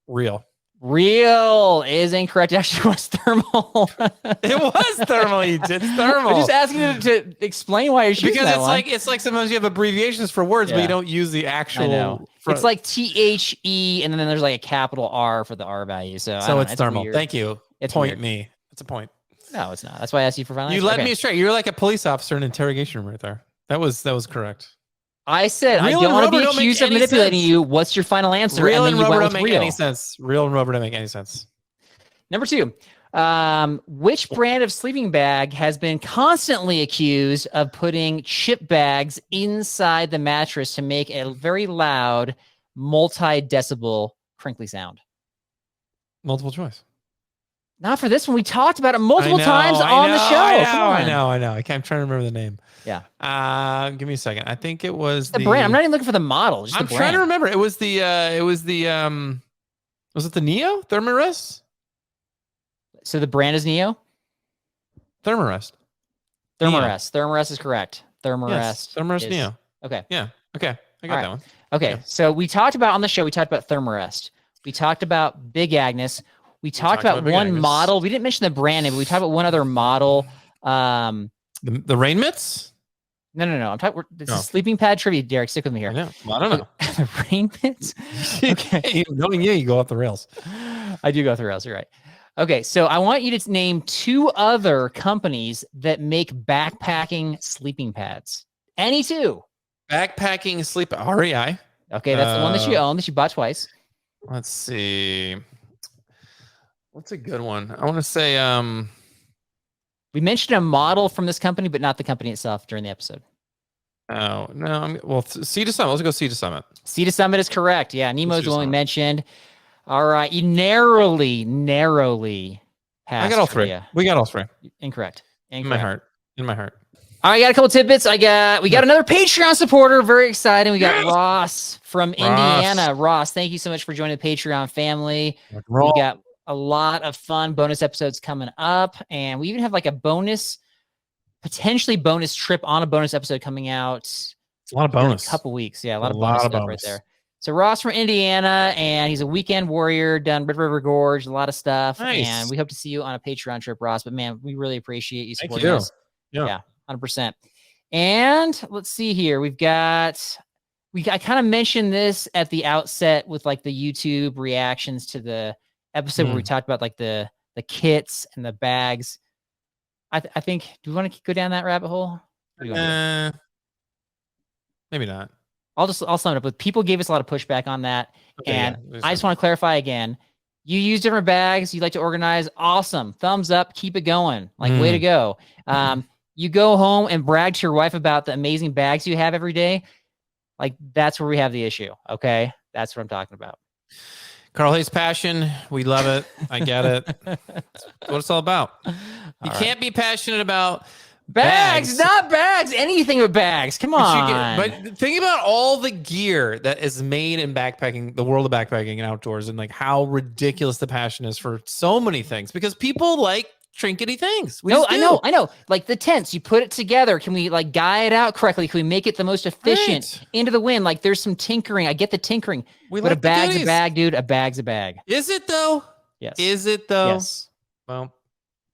real. Real is incorrect. Actually, it was thermal. It was thermal. You did thermal. I'm just asking you to explain why you're choosing because that one. It's like sometimes you have abbreviations for words, but you don't use the actual. I know. It's like THE, and then there's like a capital R for the R value. So it's thermal. Weird. Thank you. It's point weird. Me. It's a point. No, it's not. That's why I asked you for final answer. You led me straight. You're like a police officer in an interrogation room right there. That was correct. I said I don't want to be accused of manipulating you. What's your final answer? Real and rubber don't make any sense. Real and rubber don't make any sense. Number 2. Which brand of sleeping bag has been constantly accused of putting chip bags inside the mattress to make a very loud, multi-decibel crinkly sound? Multiple choice. Not for this one. We talked about it multiple times on the show. I know. I'm trying to remember the name. Yeah. Give me a second. I think it was the brand. I'm not even looking for the model. Just I'm trying to remember. It was the was it the Neo Thermarest? So the brand is Neo? Thermarest. Thermarest is correct. Yes, Thermarest Neo. Okay. Yeah. Okay. I got that one. Okay. Yeah. So we talked about on the show, we talked about Thermarest. We talked about Big Agnes. We talked about one model. We didn't mention the brand name, but we talked about one other model. The rain mitts? No. I'm talking. This is sleeping pad trivia. Derek, stick with me here. I don't know. The rain mitts. Okay. Knowing you go off the rails. I do go off the rails. You're right. Okay, so I want you to name 2 other companies that make backpacking sleeping pads. Any 2. Backpacking sleep REI. Okay, that's the one that you own, that you bought twice. Let's see. What's a good one? I want to say we mentioned a model from this company, but not the company itself during the episode. Oh, no. Sea to Summit. Let's go Sea to Summit. Sea to Summit is correct. Yeah, Nemo's the one we mentioned. All right, you narrowly passed. I got all 3. We got all 3. Incorrect. In my heart. All right, I got a couple tidbits. We got another Patreon supporter. Very exciting. We got Ross from Indiana. Ross, thank you so much for joining the Patreon family. We got a lot of fun bonus episodes coming up, and we even have like a potentially bonus trip on a bonus episode coming out. It's a lot of bonus. In a couple weeks. Yeah, a lot of bonus stuff right there. So Ross from Indiana, and he's a weekend warrior, done Red River Gorge, a lot of stuff. Nice. And we hope to see you on a Patreon trip, Ross. But man, we really appreciate you supporting us. Yeah, 100%. And let's see here. I kind of mentioned this at the outset with like the YouTube reactions to the episode where we talked about like the kits and the bags. I think, do we want to go down that rabbit hole? Maybe not. I'll sum it up with people gave us a lot of pushback on that. I just want to clarify again. You use different bags. You like to organize. Awesome. Thumbs up. Keep it going. Way to go. You go home and brag to your wife about the amazing bags you have every day. That's where we have the issue. Okay. That's what I'm talking about. Carl hates passion. We love it. I get it. That's what it's all about. You can't be passionate about bags, not bags. Anything with bags. Come on. But think about all the gear that is made in backpacking, the world of backpacking and outdoors, and how ridiculous the passion is for so many things because people like trinkety things. I know. Like the tents, you put it together. Can we guy it out correctly? Can we make it the most efficient into the wind? There's some tinkering. I get the tinkering. But a bag's a bag, dude. A bag's a bag. Is it though? Yes. Is it though? Yes. Well,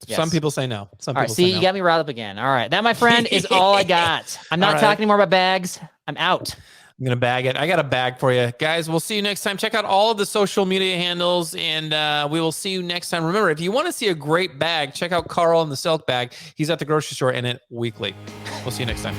some people say no. Some people say no. You got me riled up again. All right. That, my friend, is all I got. I'm not talking anymore about bags. I'm out. I'm going to bag it. I got a bag for you. Guys, we'll see you next time. Check out all of the social media handles, and we will see you next time. Remember, if you want to see a great bag, check out Carl and the Silk Bag. He's at the grocery store in it weekly. We'll see you next time.